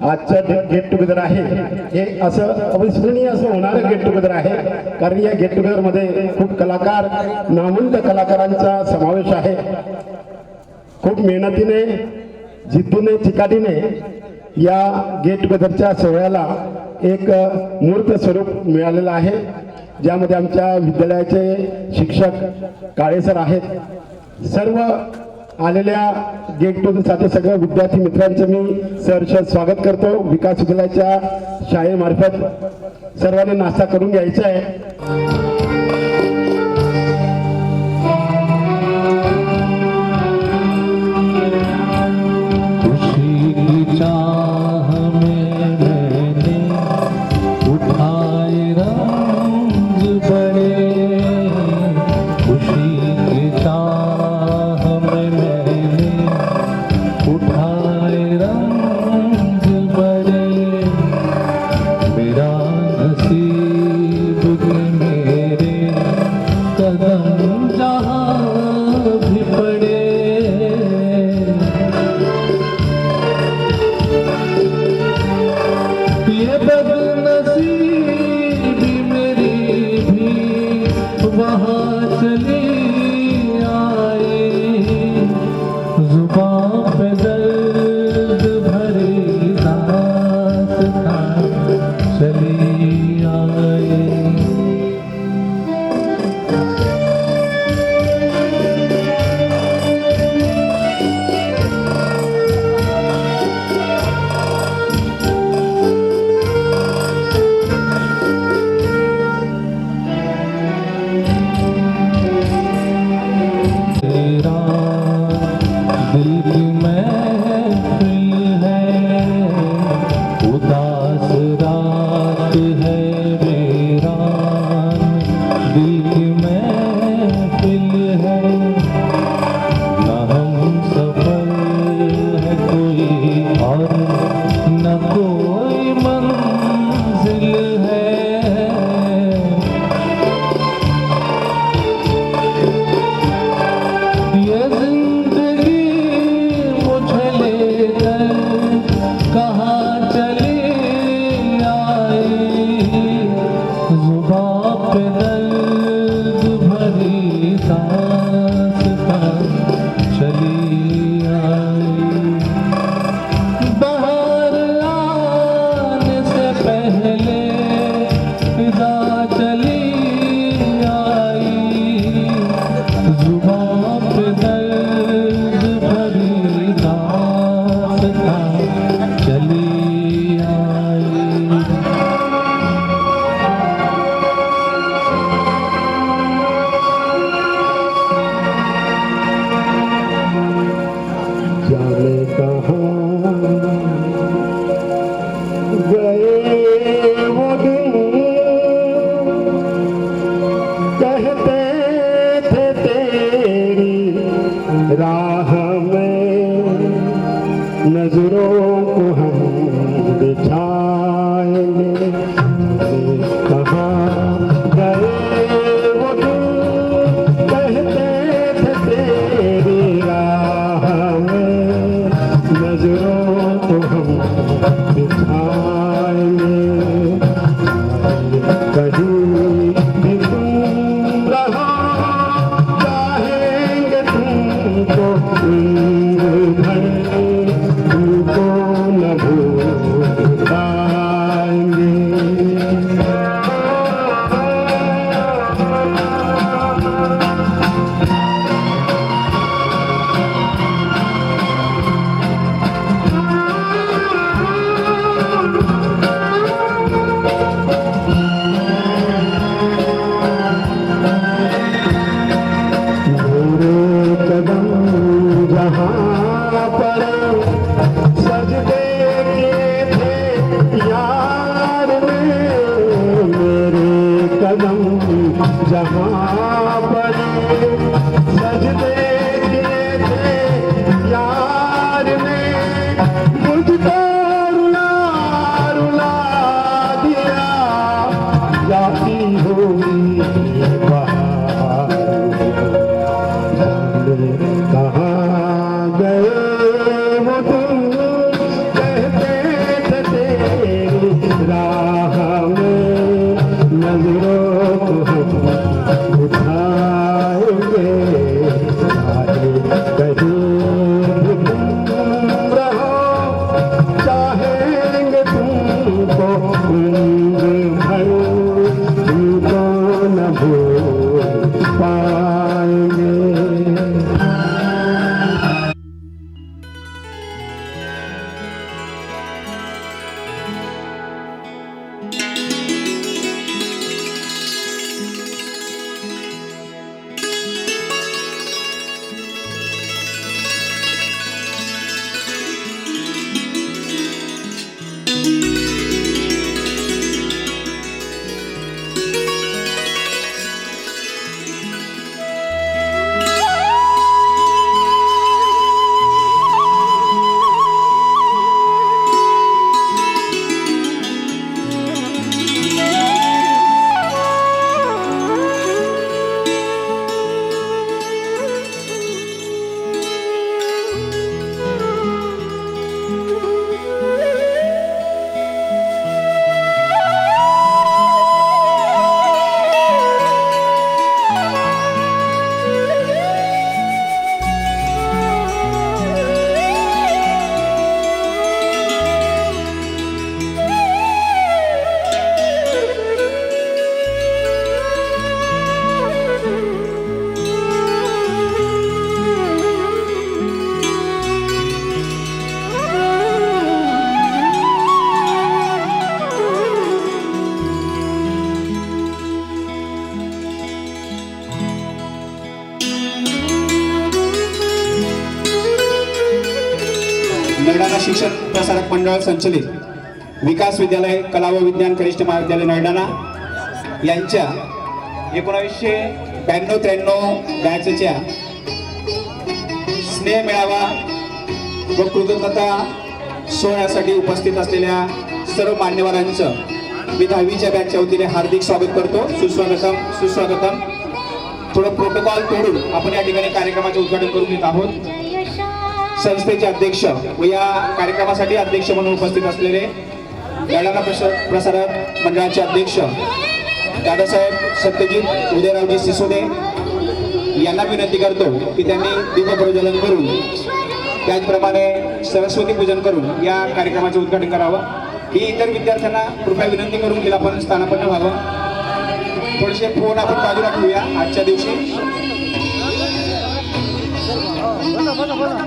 आजचं get together आहे हे असं अविस्मरणीय असं होणारं गेट टुगेदर आहे, कारण या गेट टुगेदर मध्ये खूप कलाकार, नामवंत कलाकारांचा समावेश आहे. खूप मेहनतीने, जिद्दीने, चिकाटीने या गेट टुगेदरच्या सोहळ्याला एक मूर्त स्वरूप मिळालेलं आहे, ज्यामध्ये आमच्या विद्यालयाचे शिक्षक काळे सर आहेत. सर्व आलेल्या गेट टुगेदरसाठी सगळ्या विद्यार्थी मित्रांचं मी सहर्ष स्वागत करतो. विकास विद्यालयाच्या शाळेमार्फत सर्वांनी नाश्ता करून घ्यायचा आहे. शिक्षण प्रसारक मंडळ संचलित विकास विद्यालय कला व विज्ञान कनिष्ठ महाविद्यालय नळडाणा यांच्या 1992-93 बॅचच्या स्नेह मेळावा व कृतज्ञता सोहळ्यासाठी उपस्थित असलेल्या सर्व मान्यवरांचं मी 10वीच्या बॅचच्या वतीने हार्दिक स्वागत करतो. सुस्वागतम सुस्वागतम. थोडं प्रोटोकॉल तोडून आपण या ठिकाणी कार्यक्रमाचे उद्घाटन करून घेत आहोत. संस्थेचे अध्यक्ष व या कार्यक्रमासाठी अध्यक्ष म्हणून उपस्थित असलेले नळडाणा प्रसारक मंडळाचे अध्यक्ष दादासाहेब सत्यजित उदयरावजी सिसोदे यांना विनंती करतो की त्यांनी दीपप्रज्वलन करून त्याचप्रमाणे सरस्वती पूजन करून या कार्यक्रमाचे उद्घाटन करावं. ही इतर विद्यार्थ्यांना कृपया विनंती करून की आपण स्थानापन्न व्हावं. थोडेसे फोन आपण बाजूला ठेवूया. आजच्या दिवशी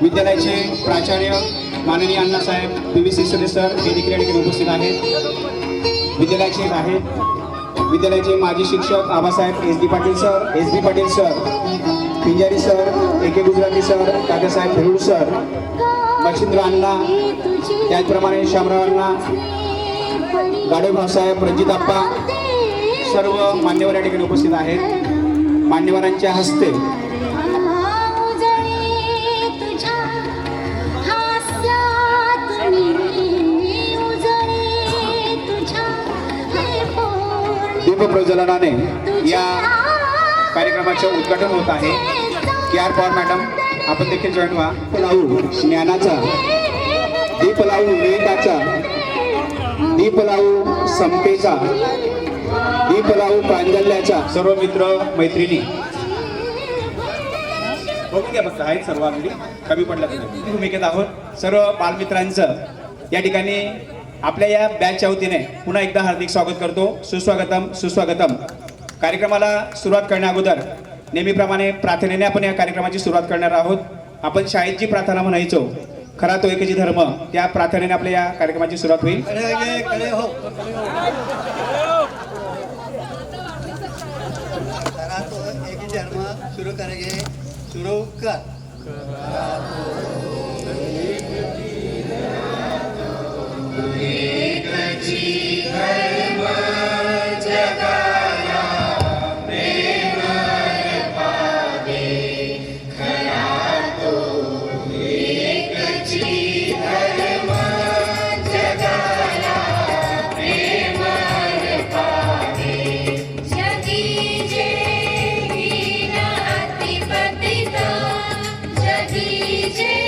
विद्यालयाचे प्राचार्य माननीय अण्णासाहेब PV सिसोदे सर हे देखील या ठिकाणी उपस्थित आहेत. विद्यालयाचे आहेत विद्यालयाचे माजी शिक्षक Abasaheb SD Patil sir, Pinjari sir, AK Gujarati sir, Dadasaheb Bherud sir, Machhindra Anna, त्याचप्रमाणे शामराव अण्णा, गाडे भाऊसाहेब, रणजित आप्पा सर्व मान्यवर या ठिकाणी उपस्थित आहेत. मान्यवरांच्या हस्ते दीपप्रज्वलनाने या कार्यक्रमाचे उद्घाटन होत आहे. KR पवार मॅडम आपण देखील जॉईन व्हा. लावू ज्ञानाचा दीप लावू, विवेकाचा दीप लावू, समतेचा दीप लावू, प्रांजल्याचा. सर्व मित्र मैत्रिणी बघून घ्या फक्त आहेत सर्व अगदी कमी पडला भूमिकेत आहोत. सर्व बालमित्रांचं या ठिकाणी आपल्या या बॅचच्या वतीने पुन्हा एकदा हार्दिक स्वागत करतो. सुस्वागतम सुस्वागतम. कार्यक्रमाला सुरुवात करण्या अगोदर नेहमीप्रमाणे प्रार्थनेने आपण या कार्यक्रमाची सुरुवात करणार आहोत. आपण शाळेत जी प्रार्थना म्हणायचो खरा तो एकची धर्म, त्या प्रार्थनेने आपल्या या कार्यक्रमाची सुरुवात होईल. सुरू करेंगे, सुरू कर. जगी जे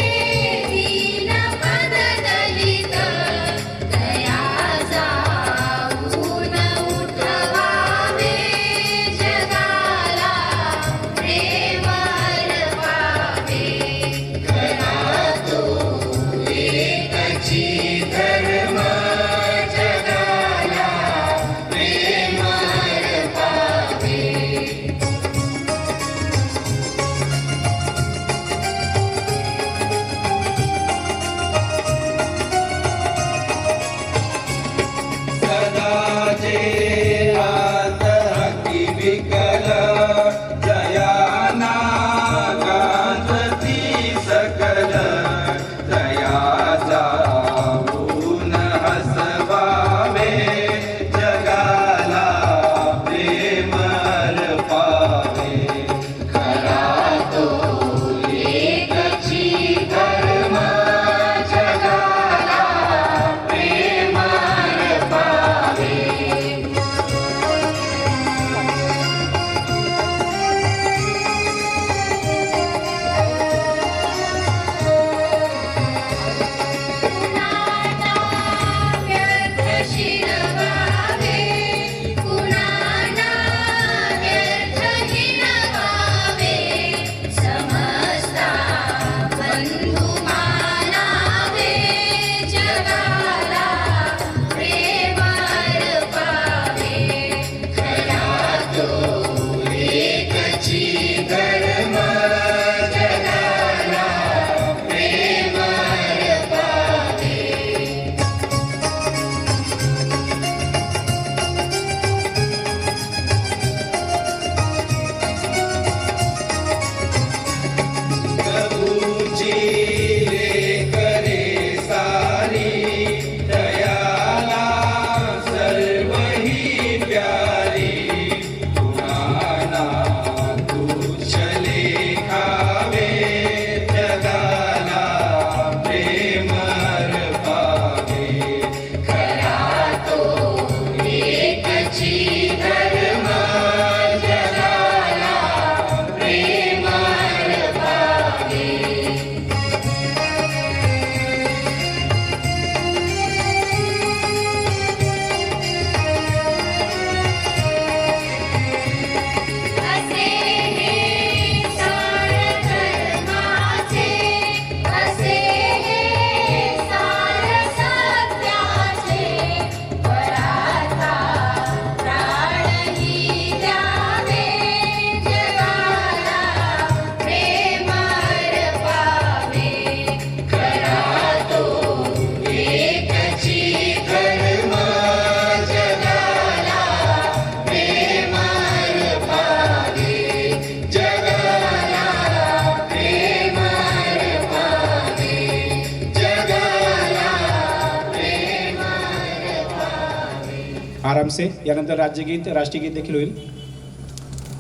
आराम से. यानंतर राज्यगीत राष्ट्रगीत देखील होईल.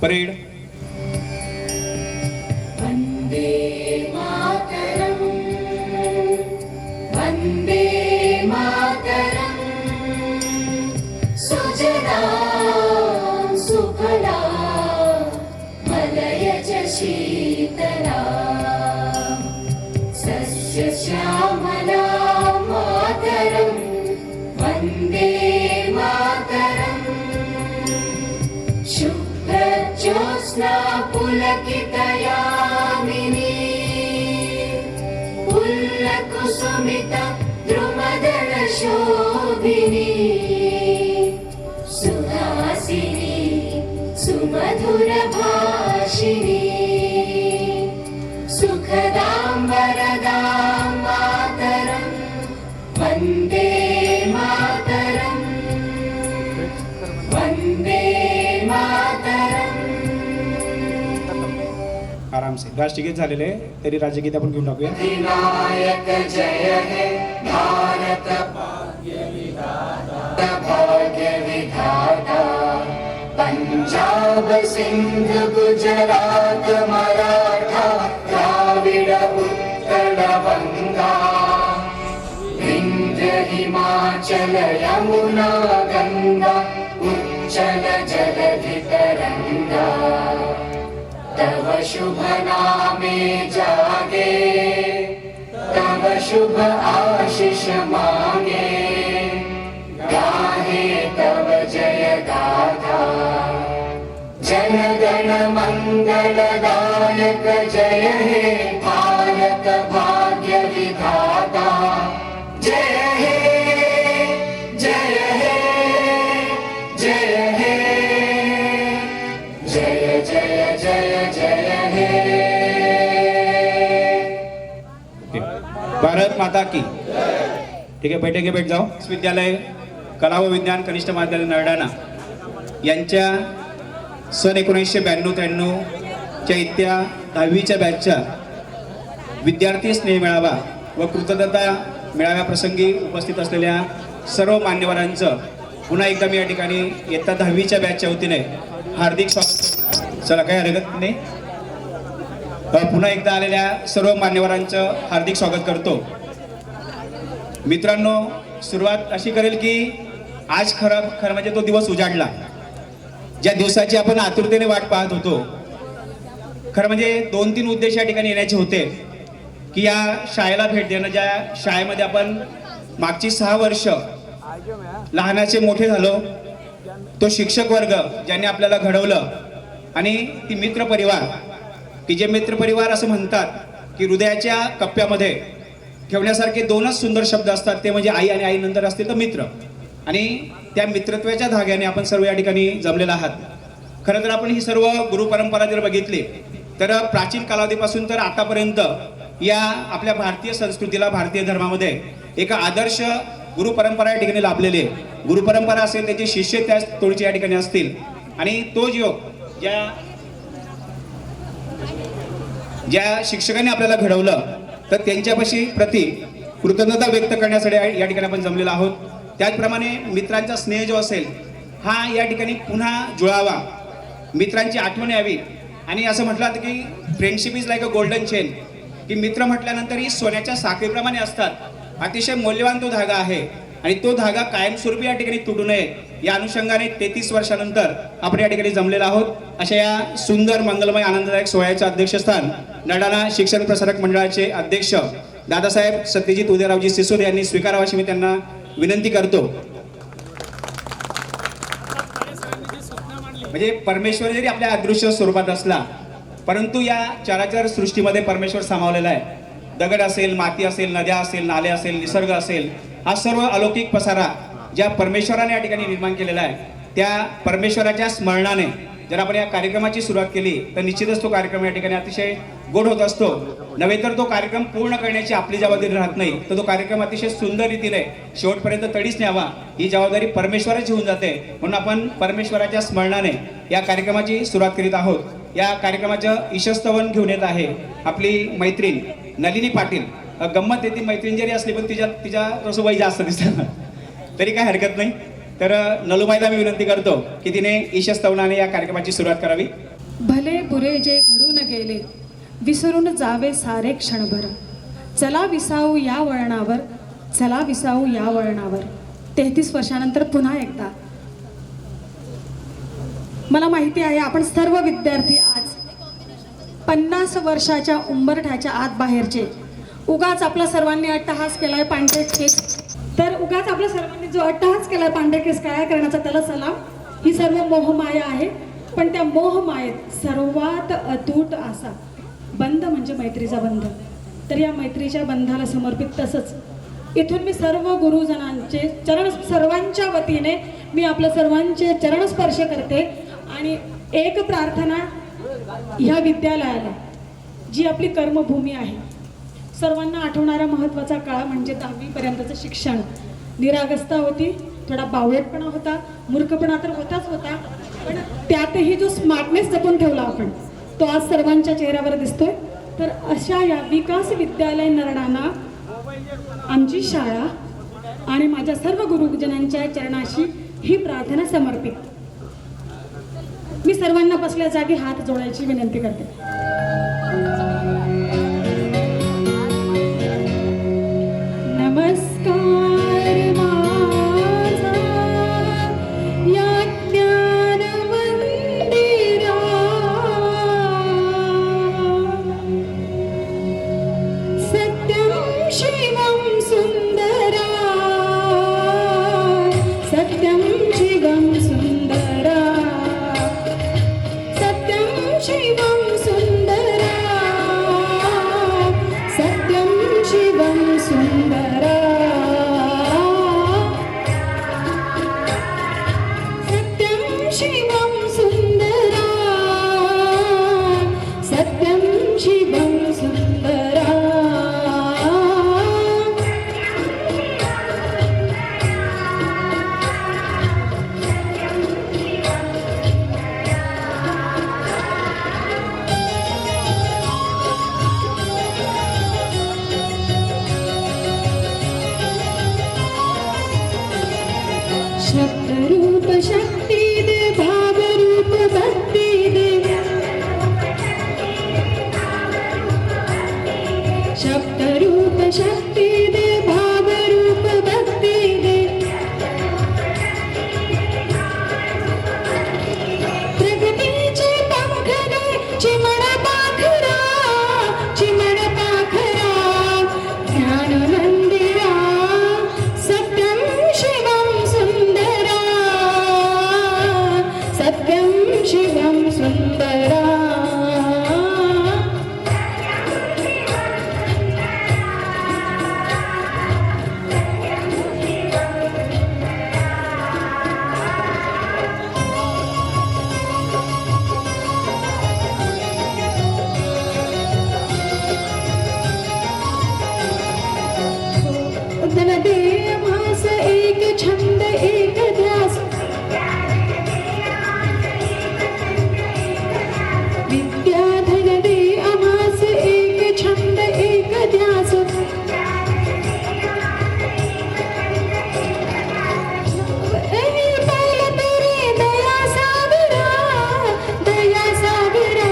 परेड. वन्दे मातरम् वन्दे मातरम् सुजलां सुफलां मलयज शीतलां सस्यश्यामलां मातरम् वन्दे मातरम् शुभ्रज्योत्स्ना पुलकितयामिनी पुल्लकुसुमित द्रुमदलशोभिनी सुहासिनी सुमधुरभाषिणी सुखदां वरदां मातरं वन्दे मातरम् वन्दे मातरम्. आराम से. राष्ट्रगीत झालेले आहे, तरी राज्यगीत आपण घेऊन टाकूया. विनायक जय हे भारत भाग्य विधाता पंजाब सिंध गुजरात मराठा द्राविड उत्कल बंगा विंध्य हिमाचल यमुना गंगा उच्चल जलधि तरंगा तव शुभ नामे जागे तव शुभ आशीष मांगे गाहे तव जय गाथा जन गण मंगल दायक जय हे भारत भाग्य विधाता जय हे जय हे जय हे जय जय जय जय हे. भारत माता की. ठीक आहे, बैठे भेट जाऊ. विद्यालय कला व विज्ञान कनिष्ठ महाविद्यालय नरडाणा यांच्या सन 1992-93 च्या इत्या 10वीच्या बॅचच्या विद्यार्थी स्नेह मेळावा व कृतज्ञता मेळाव्या प्रसंगी उपस्थित असलेल्या सर्व मान्यवरांचं पुन्हा एकदा मी या ठिकाणी इयत्ता 10वीच्या बॅचच्या वतीने हार्दिक स्वागत. चला, काही हरकत नाही. पुन्हा एकदा आलेल्या सर्व मान्यवरांचं हार्दिक स्वागत करतो. मित्रांनो, सुरुवात अशी करेल की आज खरं म्हणजे तो दिवस उजाडला, ज्या दिवसाची आपण आतुरतेने वाट पाहत होतो. खरं म्हणजे 2-3 उद्देश या ठिकाणी येण्याचे होते की या शाळेला भेट देणं, ज्या शाळेमध्ये आपण मागची 6 वर्ष लहानाचे मोठे झालो, तो शिक्षक वर्ग ज्यांनी आपल्याला घडवलं आणि ती मित्र परिवार की जे मित्र परिवार असं म्हणतात की हृदयाच्या कप्प्यामध्ये ठेवण्यासारखे 2च सुंदर शब्द असतात, ते म्हणजे आई आणि आई नंतर असते तर मित्र. आणि त्या मित्रत्वाच्या धाग्याने आपण सर्व या ठिकाणी जमलेलो आहात. खरं तर आपण ही सर्व गुरु परंपरा जर बघितली तर प्राचीन कालावधीपासून तर आतापर्यंत या आपल्या भारतीय संस्कृतीला, भारतीय धर्मामध्ये एक आदर्श गुरु परंपरा या ठिकाणी लाभलेली आहे. गुरु परंपरा असेल, त्याचे शिष्य त्या तोडीचे या ठिकाणी असतील आणि तो योग ज्या शिक्षकांनी आपल्याला घडवलं तर त्यांच्यापाशी प्रति कृतज्ञता व्यक्त करण्यासाठी या ठिकाणी आपण जमलेलो आहोत. त्याचप्रमाणे मित्रांचा स्नेह जो असेल हा या ठिकाणी पुन्हा जुळावा, मित्रांची आठवण यावी. आणि असं म्हटलं की friendship is like a golden chain, की मित्र म्हटल्यानंतर ही सोन्याच्या साखळीप्रमाणे असतात. अतिशय मौल्यवान तो धागा आहे आणि तो धागा कायमस्वरूपी या ठिकाणी तुटू नये या अनुषंगाने 33 वर्षानंतर आपण या ठिकाणी जमलेलो आहोत. अशा या सुंदर मंगलमय आनंददायक सोहळ्याचं अध्यक्षस्थान नरडाणा शिक्षण प्रसारक मंडळाचे अध्यक्ष दादासाहेब सत्यजित उदयरावजी सिसोदे यांनी स्वीकारावं अशी मी त्यांना विनंती करतो. म्हणजे परमेश्वर जरी आपल्या अदृश्य स्वरूपात असला, परंतु या चराचर सृष्टीमध्ये परमेश्वर सामावलेला आहे. दगड असेल, माती असेल, नद्या असेल, नाले असेल, निसर्ग असेल, हा सर्व अलौकिक पसारा ज्या परमेश्वराने या ठिकाणी निर्माण केलेला आहे, त्या परमेश्वराच्या स्मरणाने जर आपण या कार्यक्रमाची सुरुवात केली तर निश्चितच तो कार्यक्रम या ठिकाणी अतिशय गोड होत असतो. नव्हे तर तो कार्यक्रम पूर्ण करण्याची आपली जबाबदारी राहत नाही, तर तो कार्यक्रम अतिशय सुंदर रीतीने शेवटपर्यंत तडीच न्यावा ही जबाबदारी परमेश्वराची होऊन जाते. म्हणून आपण परमेश्वराच्या स्मरणाने या कार्यक्रमाची सुरुवात करीत आहोत. या कार्यक्रमाचं यशस्तवन घेऊन येत आहे आपली मैत्रीण नलिनी पाटील. गंमत येते, मैत्रीण जरी असली पण तिच्या रसोबाई जास्त दिसतात, तरी काय हरकत नाही. तर नलुमाईला मी विनंती करतो की तिने ईशस्तवनाने या कार्यक्रमाची सुरुवात करावी. भले बुरे जे घडून गेले विसरून जावे सारे क्षणभर, चला विसावू या वळणावर, चला विसावू या वळणावर. 33 वर्षानंतर पुन्हा एकदा मला माहिती आहे आपण सर्व विद्यार्थी आज 50 वर्षाच्या उंबरठ्याच्या आत बाहेरचे. उगाच आपला सर्वांनी अट्टहास केलाय पांढरे केस, तर उगाच आपल्या सर्वांनी जो अट्टहास केलाय पांढरे केस काळ्या करण्याचा त्याला सलाम. ही सर्व मोहमाया आहे, पण त्या मोहमायेत सर्वात अतूट असा बंध म्हणजे मैत्रीचा बंध. तर या मैत्रीच्या बंधाला समर्पित तसंच इथून मी सर्व गुरुजनांचे चरण, सर्वांच्या वतीने मी आपल्या सर्वांचे चरण स्पर्श करते आणि एक प्रार्थना ह्या विद्यालयाला, जी आपली कर्मभूमी आहे, सर्वांना आठवणारा महत्त्वाचा काळ म्हणजे 10वी पर्यंतचं शिक्षण. निरागसता होती, थोडा बावळटपणा होता, मूर्खपणा तर होताच होता, पण त्यातही जो स्मार्टनेस जपून ठेवला आपण तो आज सर्वांच्या चेहऱ्यावर दिसतोय. तर अशा या विकास विद्यालय नरडाणा आमची शाळा आणि माझ्या सर्व गुरुजनांच्या चरणाशी ही प्रार्थना समर्पित. मी सर्वांना बसल्या जागी हात जोडायची विनंती करते. नमस्कार माझा या ज्ञान मंदिरा, सत्यं शिवं सुंदरा, सत्यं शिवं सुंदरा, सत्यं शिवं सुंदरा, सत्यं शिवं सुंदरा, सत्यं शिवं सुंदरा, सत्यं शिवं सुंदरा. शब्दरूप शक्ति दे, भावरूप भक्ति दे, शब्दरूप शक्ति दे, भावरूप भक्ति दे, प्रगतीचे पंख दे, चिमण पाखरा, चिमण पाखरा, ज्ञान मंदिरा, सत्यं शिवं सुंदरा, सत्यं शिवं सुंदरा. धन दे आम्हास एक छंद एक ध्यास, विद्या धन दे आम्हास एक छंद एक ध्यास, पाहिलं तेरे दया सागरा, दया सागरा,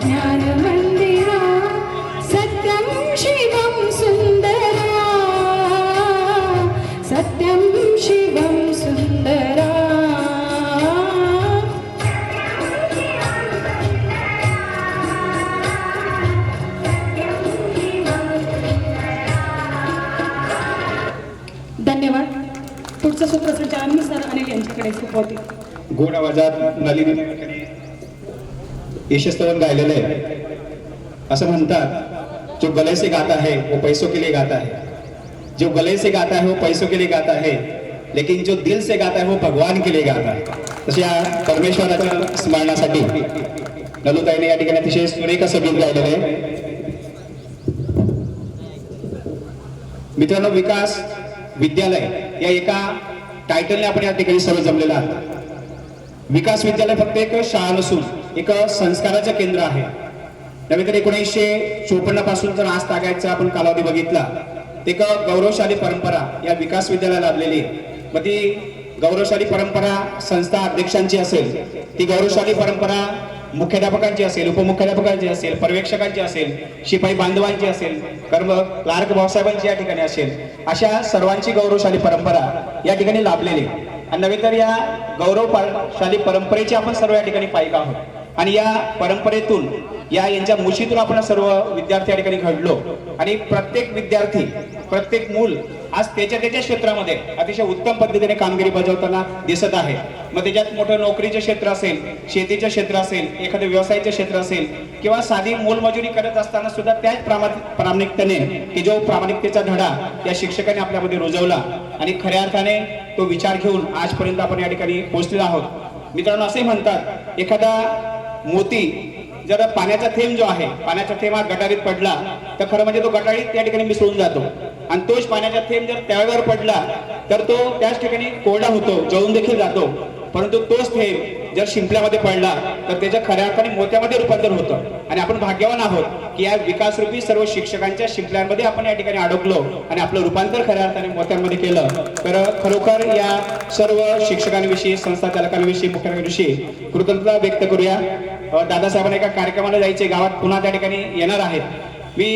ज्ञान मंदिरा, सत्यं शिवं सुंदरा, सत्यं शिवं सुंदरा. धन्यवाद. पुढचं सूत्रसंचालन मी सर अनिल यांच्याकडे सोपवते. गोड आवाजात नलिनी नावाने ईशस्तवन गायलेलं आहे. असं म्हणतात, जो गले से गाता है वो पैसों के लिए गाता है, जो गले से गाता है वो पैसों के लिए गाता है, लेकिन जो दिल से गाता है वो भगवान के लिए गाता है. तशा परमेश्वराच्या स्मरणासाठी नलुताईने या ठिकाणी अतिशय सुरेख असं गीत गायलेलं आहे. मित्रांनो, विकास विद्यालय या एका टायटलने आपण या ठिकाणी सर्व जमलेला आहात. विकास विद्यालय फक्त एक शाळा नसून एक संस्काराचं केंद्र आहे. नव्हे तर 1954 पासून जर आज तागायचा आपण कालावधी बघितला, एक गौरवशाली परंपरा या विकास विद्यालयाला लाभलेली आहे. मग ती गौरवशाली परंपरा संस्था अध्यक्षांची असेल, ती गौरवशाली परंपरा मुख्याध्यापकांची असेल, उपमुख्याध्यापकांची असेल, पर्यवेक्षकांची असेल, शिपाई बांधवांची असेल, क्लार्क भाऊसाहेबांची या ठिकाणी असेल, अशा सर्वांची गौरवशाली परंपरा या ठिकाणी लाभलेली आणि नव्हे तर या गौरवशाली परंपरेचे आपण सर्व या ठिकाणी पायिक आहोत आणि या परंपरेतून यांच्या मुशीतून आपण सर्व विद्यार्थी या ठिकाणी घडलो आणि प्रत्येक विद्यार्थी प्रत्येक मूल आज त्याच्या क्षेत्रामध्ये अतिशय उत्तम पद्धतीने कामगिरी बजावताना दिसत आहे. मग त्याच्यात मोठं नोकरीचे क्षेत्र असेल, शेतीचे क्षेत्र असेल, एखादं व्यवसायाचे क्षेत्र असेल किंवा साधी मोलमजुरी करत असताना सुद्धा त्याच प्रामाणिकतेने की जो प्रामाणिकतेचा धडा या शिक्षकांनी आपल्यामध्ये रुजवला आणि खऱ्या अर्थाने तो विचार घेऊन आजपर्यंत आपण या ठिकाणी पोहोचलेलो आहोत. मित्रांनो, असे म्हणतात एखादा मोती जर पाण्याचा थेंब जो आहे, पाण्याचा थेंब हा गटारीत पडला तर खरं म्हणजे तो गटारीत त्या ठिकाणी मिसळून जातो आणि तोच पाण्याचा थेंब जर तळ्यावर पडला तर तो त्याच ठिकाणी कोरडा होतो, जळून देखील जातो. परंतु तोच थेंब जर शिंपल्यामध्ये पडला तर त्याच्या खऱ्या अर्थाने मोत्यामध्ये रूपांतर होतं आणि आपण भाग्यवान आहोत की या विकासरूपी सर्व शिक्षकांच्या शिंपल्यांमध्ये आपण या ठिकाणी अडकलो आणि आपलं रूपांतर खऱ्या अर्थाने मोत्यांमध्ये केलं. तर खरोखर या सर्व शिक्षकांविषयी, संस्था चालकांविषयी, मुख्याधिकाऱ्यांविषयी कृतज्ञता व्यक्त करूया. दादासाहेबांना एका कार्यक्रमाला जायचे, गावात पुन्हा त्या ठिकाणी येणार आहेत. मी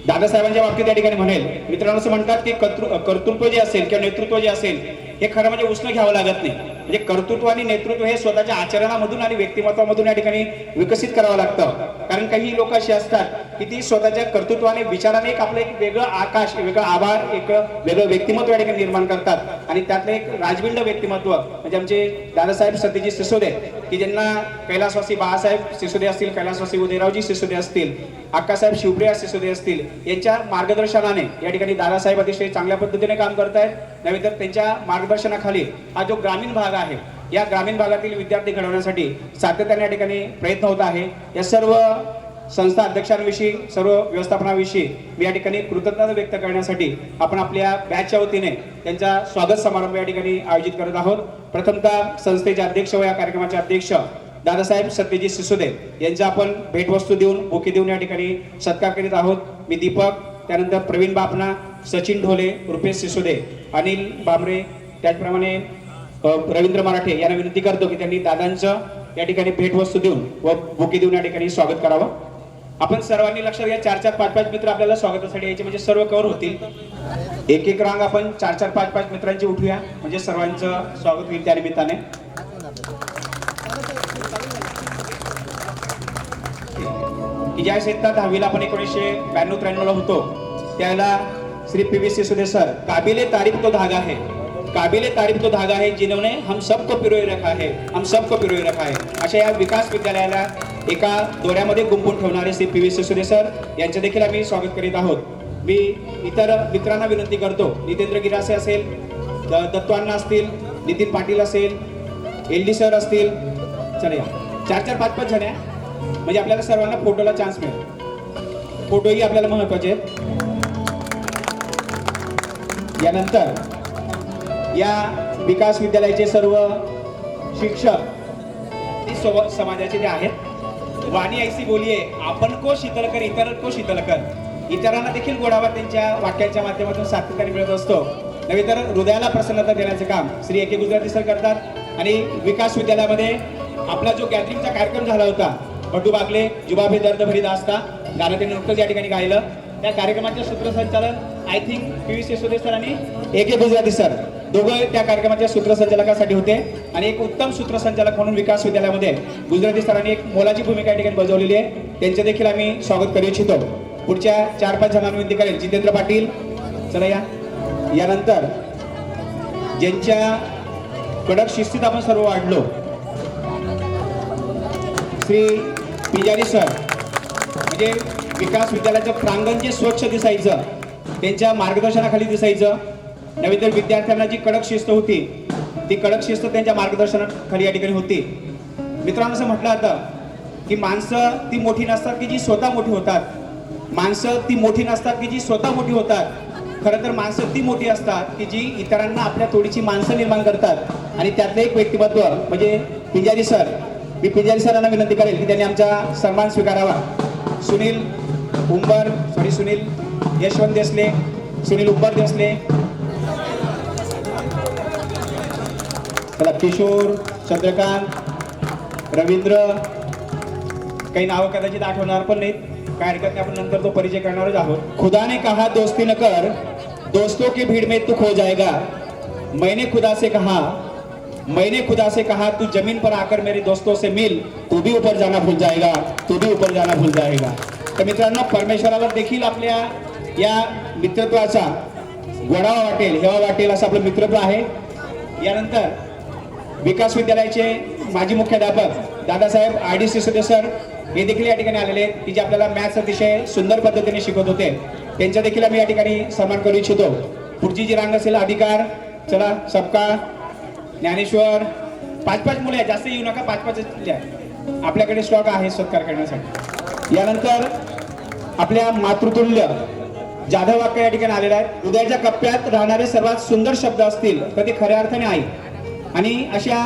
दादासाहेबांच्या बाबतीत त्या ठिकाणी म्हणेल, मित्रांनो असं म्हणतात की कर्तृत्व जे असेल किंवा नेतृत्व जे असेल हे खरं म्हणजे उसणं घ्यावं लागत नाही. म्हणजे कर्तृत्व आणि नेतृत्व हे स्वतःच्या आचरणामधून आणि व्यक्तिमत्वामधून या ठिकाणी विकसित करावं लागतं. कारण काही लोक अशी असतात की ती स्वतःच्या कर्तृत्वाने, विचाराने एक आपलं एक वेगळं आकाश, वेगळं आभार, एक वेगळं व्यक्तिमत्व या ठिकाणी निर्माण करतात आणि त्यातलं एक राजबिंड व्यक्तिमत्व म्हणजे आमचे दादासाहेब सतीजी सिसोदे की ज्यांना कैलासवासी बाळासाहेब सिसोदे असतील, कैलासवासी उदयरावजी सिसोदे असतील, अक्कासाहेब शिवप्रिया सिसोदे असतील, यांच्या मार्गदर्शनाने या ठिकाणी दादासाहेब अतिशय चांगल्या पद्धतीने काम करतायत. नव्हे तर त्यांच्या मार्गदर्शनाखाली हा जो ग्रामीण भाग आहे, या ग्रामीण भागातील विद्यार्थी घडवण्यासाठी सातत्याने या ठिकाणी प्रयत्न होत आहे. या सर्व संस्था अध्यक्षांविषयी, सर्व व्यवस्थापनाविषयी मी या ठिकाणी कृतज्ञता व्यक्त करण्यासाठी आपण आपल्या बॅचच्या वतीने त्यांचा स्वागत समारंभ या ठिकाणी आयोजित करत आहोत. प्रथमतः संस्थेचे अध्यक्ष व या कार्यक्रमाचे अध्यक्ष दादासाहेब सत्यजी सिसोदे यांचा आपण भेटवस्तू देऊन, बुके देऊन या ठिकाणी सत्कार करीत आहोत. मी दीपक, त्यानंतर प्रवीण बापना, सचिन ढोले, रुपेश सिसोदे, अनिल बांबरे, त्याचप्रमाणे रवींद्र मराठे यांना विनंती करतो की त्यांनी दादांचं या ठिकाणी भेटवस्तू देऊन व बुके देऊन या ठिकाणी स्वागत करावं. आपण सर्वांनी लक्षात घ्या, 4-4, 5-5 मित्र आपल्याला स्वागतासाठी यायचे म्हणजे सर्व कव्हर होतील. एक रांग आपण 4-4, 5-5 मित्रांची उठूया म्हणजे सर्वांचं स्वागत होईल त्या निमित्ताने. की ज्या इयत्ता 10वीला आपण 1992-93 होतो त्यावेळेला श्री पी.व्ही. सिसोदे सर, काबिले तारीफ तो धागा है, काबिले तारीफ तो धागा है जिन्होंने हम सबको पिरोए रखा है, हम सबको पिरोए रखा है, अशा या विकास विद्यालयाला एका दोऱ्यामध्ये गुंफून ठेवणारे श्री पी.व्ही. सिसोदे सर यांचे देखील आम्ही स्वागत करीत आहोत. मी इतर मित्रांना विनंती करतो, नितेंद्र गिरासे असेल, दत्तवांना असतील, नितीन पाटील असेल, एल.डी. सर असतील, चला या 4-4, 5-5 जण म्हणजे आपल्याला सर्वांना फोटोला चान्स मिळेल. फोटोही आपल्याला महत्वाचे आहेत. यानंतर या विकास विद्यालयाचे सर्व शिक्षक समाजाचे जे आहेत, वाणी ऐसी बोलिये आपण को शीतल कर, इतर को शीतल कर, इतरांना देखील गोडावा त्यांच्या वाक्यांच्या माध्यमातून सातत्याने मिळत असतो. नव्हे तर हृदयाला प्रसन्नता देण्याचे काम श्री ए.के. गुजराती सर करतात. आणि विकास विद्यालयामध्ये आपला जो गॅदरिंगचा कार्यक्रम झाला होता, बटू बागले, जुबाबे दर्द भरी दास्ता, गाणं त्यांनी नुकतंच या ठिकाणी गायलं. त्या कार्यक्रमाचे सूत्रसंचालन I think P V. Sisode sir आणि ए.के. गुजराती सर दोघं त्या कार्यक्रमाच्या सूत्रसंचालकासाठी होते आणि एक उत्तम सूत्रसंचालक म्हणून विकास विद्यालयामध्ये गुजराती सरांनी एक मोलाची भूमिका या ठिकाणी बजावलेली आहे. त्यांचे देखील आम्ही स्वागत करू इच्छितो. पुढच्या 4-5 जणांना विनंती करेल, जितेंद्र पाटील, चला या. यानंतर ज्यांच्या कडक शिस्तीत आपण सर्व वाढलो, श्री पिजारी सर, म्हणजे विकास विद्यालयाचं प्रांगण जे स्वच्छ दिसायचं त्यांच्या मार्गदर्शनाखाली दिसायचं. नव्हे तर विद्यार्थ्यांना जी कडक शिस्त होती ती कडक शिस्त त्यांच्या मार्गदर्शनाखाली या ठिकाणी होती. मित्रांनो, असं म्हटलं जातं की माणसं ती मोठी नसतात की जी स्वतः मोठी होतात, माणसं ती मोठी नसतात की जी स्वतः मोठी होतात. खरं तर माणसं ती मोठी असतात की जी इतरांना आपल्या तोडीची माणसं निर्माण करतात. आणि त्यातलं एक व्यक्तिमत्व म्हणजे पिंजारी सर. मी पिंजारी सरांना विनंती करेल की त्यांनी आमचा सन्मान स्वीकारावा. सुनील यशवंत देसले, सुनील उंबर देसले, चला किशोर, चंद्रकांत, रवींद्र, काही नावं कदाचित आठवणार पण नाहीत, काय हरकत नाही, आपण नंतर तो परिचय करणारच आहोत. खुदा ने कहा दोस्ती न कर, दोस्तों की भीड़ में तू खो जाएगा. मैंने खुदा से कहा तू जमीन पर आकर मेरे दोस्तों से मिल, तू भी ऊपर जाना भूल जाएगा, तू भी ऊपर जाना भूल जाएगा. तर मित्रांनो, परमेश्वराला देखील आपल्या या मित्रत्वाचा गोडावा वाटेल, हेवा वाटेल असं आपलं मित्रत्व आहे. यानंतर विकास विद्यालयाचे माजी मुख्याध्यापक दादासाहेब RDC सदस्य हे देखील या ठिकाणी आलेले आहेत, की जे आपल्याला मॅथ्स अतिशय सुंदर पद्धतीने शिकवत होते. त्यांचा देखील आम्ही या ठिकाणी सन्मान करू इच्छितो. पुढची जी रांग असेल अधिकार, चला सबका, ज्ञानेश्वर, 5-5 मुले आहेत, जास्त येऊ नका, 5-5 आपल्याकडे स्टॉक आहे सत्कार करण्यासाठी. यानंतर आपल्या मातृतुल्य जाधव वाक्य या ठिकाणी आलेला आहे. हृदयाच्या कप्प्यात राहणारे सर्वात सुंदर शब्द असतील तर ते खऱ्या अर्थाने आई. आणि अशा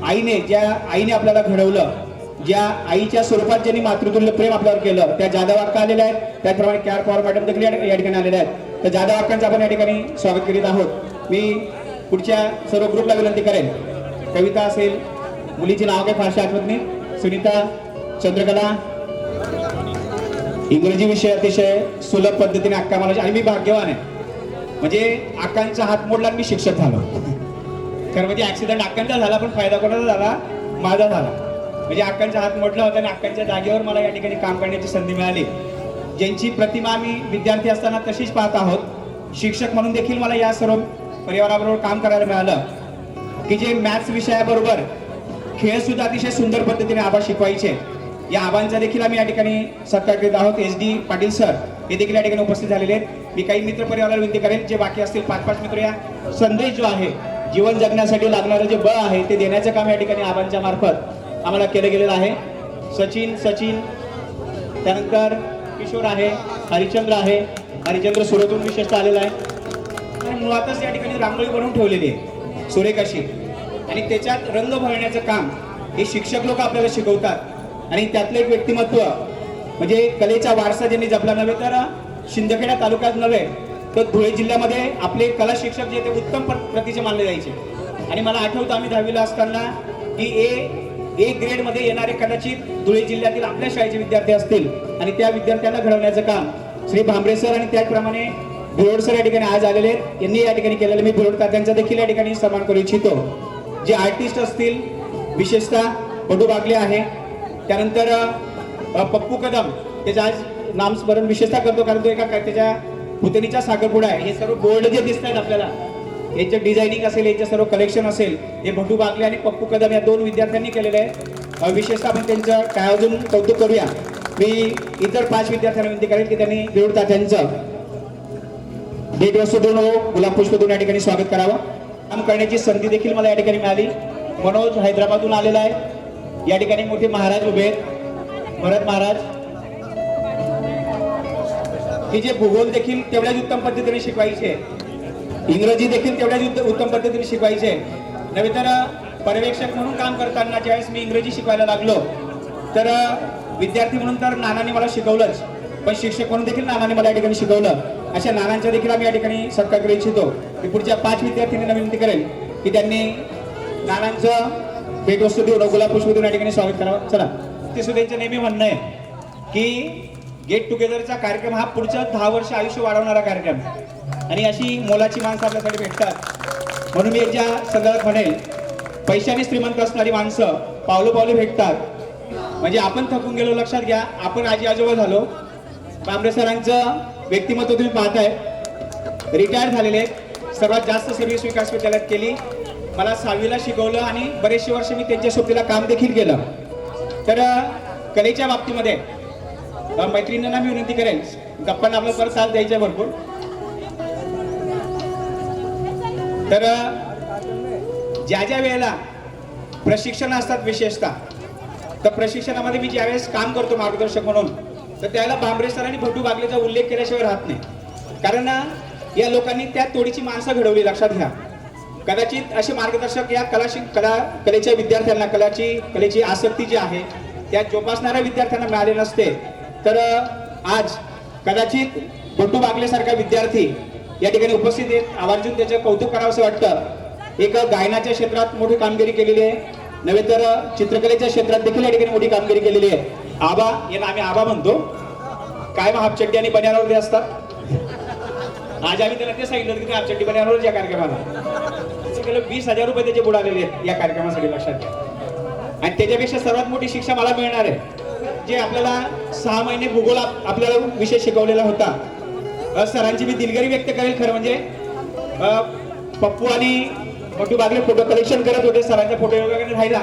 आईने, ज्या आईने आपल्याला घडवलं, ज्या आईच्या स्वरूपात ज्यांनी मातृतुल्य प्रेम आपल्यावर केलं, त्या जाधव वाक्य आलेल्या आहेत. त्याचप्रमाणे KR पवार मॅडम देखील या ठिकाणी आलेल्या आहेत. तर जाधव वाक्यांचं आपण या ठिकाणी स्वागत करीत आहोत. मी पुढच्या सर्व ग्रुपला विनंती करेन, कविता असेल, मुलीची नाव काही फारशी आठवत नाही, सुनीता, चंद्रकला, इंग्रजी विषय अतिशय सुलभ पद्धतीने अक्का मला, आणि मी भाग्यवान आहे, म्हणजे अक्कांचा हात मोडला आणि मी शिक्षक झालो. खरं म्हणजे ऍक्सिडेंट अक्कांचा झाला, पण फायदा कोणाचा झाला? माझा झाला. म्हणजे अक्कांचा हात मोडला होता आणि अक्कांच्या जागेवर मला या ठिकाणी काम करण्याची संधी मिळाली. ज्यांची प्रतिमा आम्ही विद्यार्थी असताना तशीच पाहत आहोत, शिक्षक म्हणून देखील मला या सर्व परिवाराबरोबर काम करायला मिळालं, की जे मॅथ्स विषयाबरोबर खेळ सुद्धा अतिशय सुंदर पद्धतीने आबा शिकवायचे. या आबांचा देखील आम्ही या ठिकाणी सत्कार करीत आहोत. SD पाटील सर हे देखील या ठिकाणी उपस्थित झालेले आहेत. मी काही मित्र परिवाराला विनंती करेन, जे बाकी असतील 5-5 मित्र, या संदेश जो आहे, जीवन जगण्यासाठी लागणारं जे बळ आहे ते देण्याचं काम या ठिकाणी आबांच्या मार्फत आम्हाला केलं गेलेलं आहे. सचिन, त्यानंतर किशोर आहे, हरिचंद्र सुरतून विशेषतः आलेला आहे. आणि मुळातच या ठिकाणी रांगोळी बनवून ठेवलेली आहे सुरेख अशी, आणि त्याच्यात रंग भरण्याचं काम हे शिक्षक लोक आपल्याला शिकवतात. आणि त्यातलं एक व्यक्तिमत्व म्हणजे कलेचा वारसा ज्यांनी जपला नव्हे तर शिंदखेडा तालुक्यात नव्हे तर धुळे जिल्ह्यामध्ये आपले कला शिक्षक जे ते उत्तम प्रतीचे मानले जायचे. आणि मला आठवतं आम्ही 10वीला असताना की ए ग्रेडमध्ये येणारे कदाचित धुळे जिल्ह्यातील आपल्या शाळेचे विद्यार्थी असतील, आणि त्या विद्यार्थ्यांना घडवण्याचं काम श्री भांबरे सर आणि त्याचप्रमाणे भिरोड सर या ठिकाणी आज आलेले आहेत, यांनी या ठिकाणी केलेलं. मी भिरोड त्यांचा देखील या ठिकाणी सन्मान करू इच्छितो. जे आर्टिस्ट असतील, विशेषतः बडू बागले आहे, त्यानंतर पप्पू कदम, त्याचं आज नामस्मरण विशेषतः करतो कारण तो एका त्याच्या पुतणीचा साखरपुडा आहे. हे सर्व बोर्ड जे दिसत आहेत आपल्याला, याचं डिझायनिंग असेल, याचं सर्व कलेक्शन असेल, हे बडू बागले आणि पप्पू कदम या 2 विद्यार्थ्यांनी केलेलं आहे. विशेषतः आपण त्यांचं काय अजून कौतुक करूया. मी इतर 5 विद्यार्थ्यांना विनंती करेन की त्यांनी भिरोड तात्यांचं भेटवस्तू देऊन गुलाब पुष्प देऊन या ठिकाणी स्वागत करावं. काम करण्याची संधी देखील मला या ठिकाणी मिळाली. मनोज हैदराबादहून आलेला आहे. या ठिकाणी मोठे महाराज उभे आहेत, भरत महाराज, की जे भूगोल देखील तेवढ्याच उत्तम पद्धतीने शिकवायचे, इंग्रजी देखील तेवढ्याच उत्तम पद्धतीने शिकवायचे. नव्हे तर पर्यवेक्षक म्हणून काम करताना ज्यावेळेस मी इंग्रजी शिकवायला लागलो तर विद्यार्थी म्हणून तर नानांनी मला शिकवलंच, पण शिक्षक म्हणून देखील नानांनी मला या ठिकाणी शिकवलं. अशा नानांच्या देखील आम्ही या ठिकाणी सत्कार करू इच्छितो. की पुढच्या 5 विद्यार्थ्यांना विनंती करेल की त्यांनी नानांचं भेटवस्तू देऊन गुलाब पुष्प देऊन या ठिकाणी स्वागत करावं. चला, ते सुद्धा त्यांचं नेहमी म्हणणं आहे की गेट टुगेदरचा कार्यक्रम हा पुढच्या 10 वर्ष आयुष्य वाढवणारा कार्यक्रम, आणि अशी मोलाची माणसं आपल्यासाठी भेटतात. म्हणून मी याच्या संदर्भात म्हणेल, पैशाने श्रीमंत असणारी माणसं पावलोपावले भेटतात. म्हणजे आपण थकून गेलो, लक्षात घ्या, आपण आजी आजोबा झालो. भांबरे सरांचं व्यक्तिमत्व तुम्ही पाहताय, रिटायर झालेले आहेत, सर्वात जास्त सर्व्हिस विकास विद्यालयात केली. मला 6वीला शिकवलं आणि बरेचसे वर्ष मी त्यांच्या सोबतीला काम देखील केलं. तर कलेच्या बाबतीमध्ये मैत्रिणींना मी विनंती करेन, गप्पांना आपल्याला परत साथ द्यायचा भरपूर. तर ज्या वेळेला प्रशिक्षण असतात, विशेषतः तर प्रशिक्षणामध्ये मी ज्यावेळेस काम करतो मार्गदर्शक म्हणून, तर त्याला भांबरे सर आणि भटू बागलेचा उल्लेख केल्याशिवाय राहत नाही. कारण या लोकांनी त्या तोडीची माणसं घडवली, लक्षात घ्या. कदाचित असे मार्गदर्शक या कलेच्या विद्यार्थ्यांना, कलेची आसक्ती जी आहे त्या जोपासणाऱ्या विद्यार्थ्यांना मिळाले नसते तर आज कदाचित भटू बागलेसारखा विद्यार्थी या ठिकाणी उपस्थित आहेत. आवर्जून त्याचं कौतुक करावं असं वाटतं. एक गायनाच्या क्षेत्रात मोठी कामगिरी केलेली आहे, नव्हे तर चित्रकलेच्या क्षेत्रात देखील या ठिकाणी मोठी कामगिरी केलेली आहे. आबा यांना आम्ही आबा म्हणतो, काय मग हाफचड्डी आणि बनियानवरती असतात. आज आम्ही त्याला ते सांगितलं की हाफचड्डी बनियानवर या कार्यक्रमाला 20,000 रुपये त्याचे बुडालेले आहेत या कार्यक्रमासाठी, लक्षात घ्या. आणि त्याच्यापेक्षा सर्वात मोठी शिक्षा मला मिळणार आहे, जे आपल्याला 6 महिने भूगोल आपल्याला विषय शिकवलेला होता. सरांची मी दिलगिरी व्यक्त करेल. खरं म्हणजे पप्पू आणि मोठू बागले फोटो कलेक्शन करत होते, सरांचा फोटो वगैरे राहिला,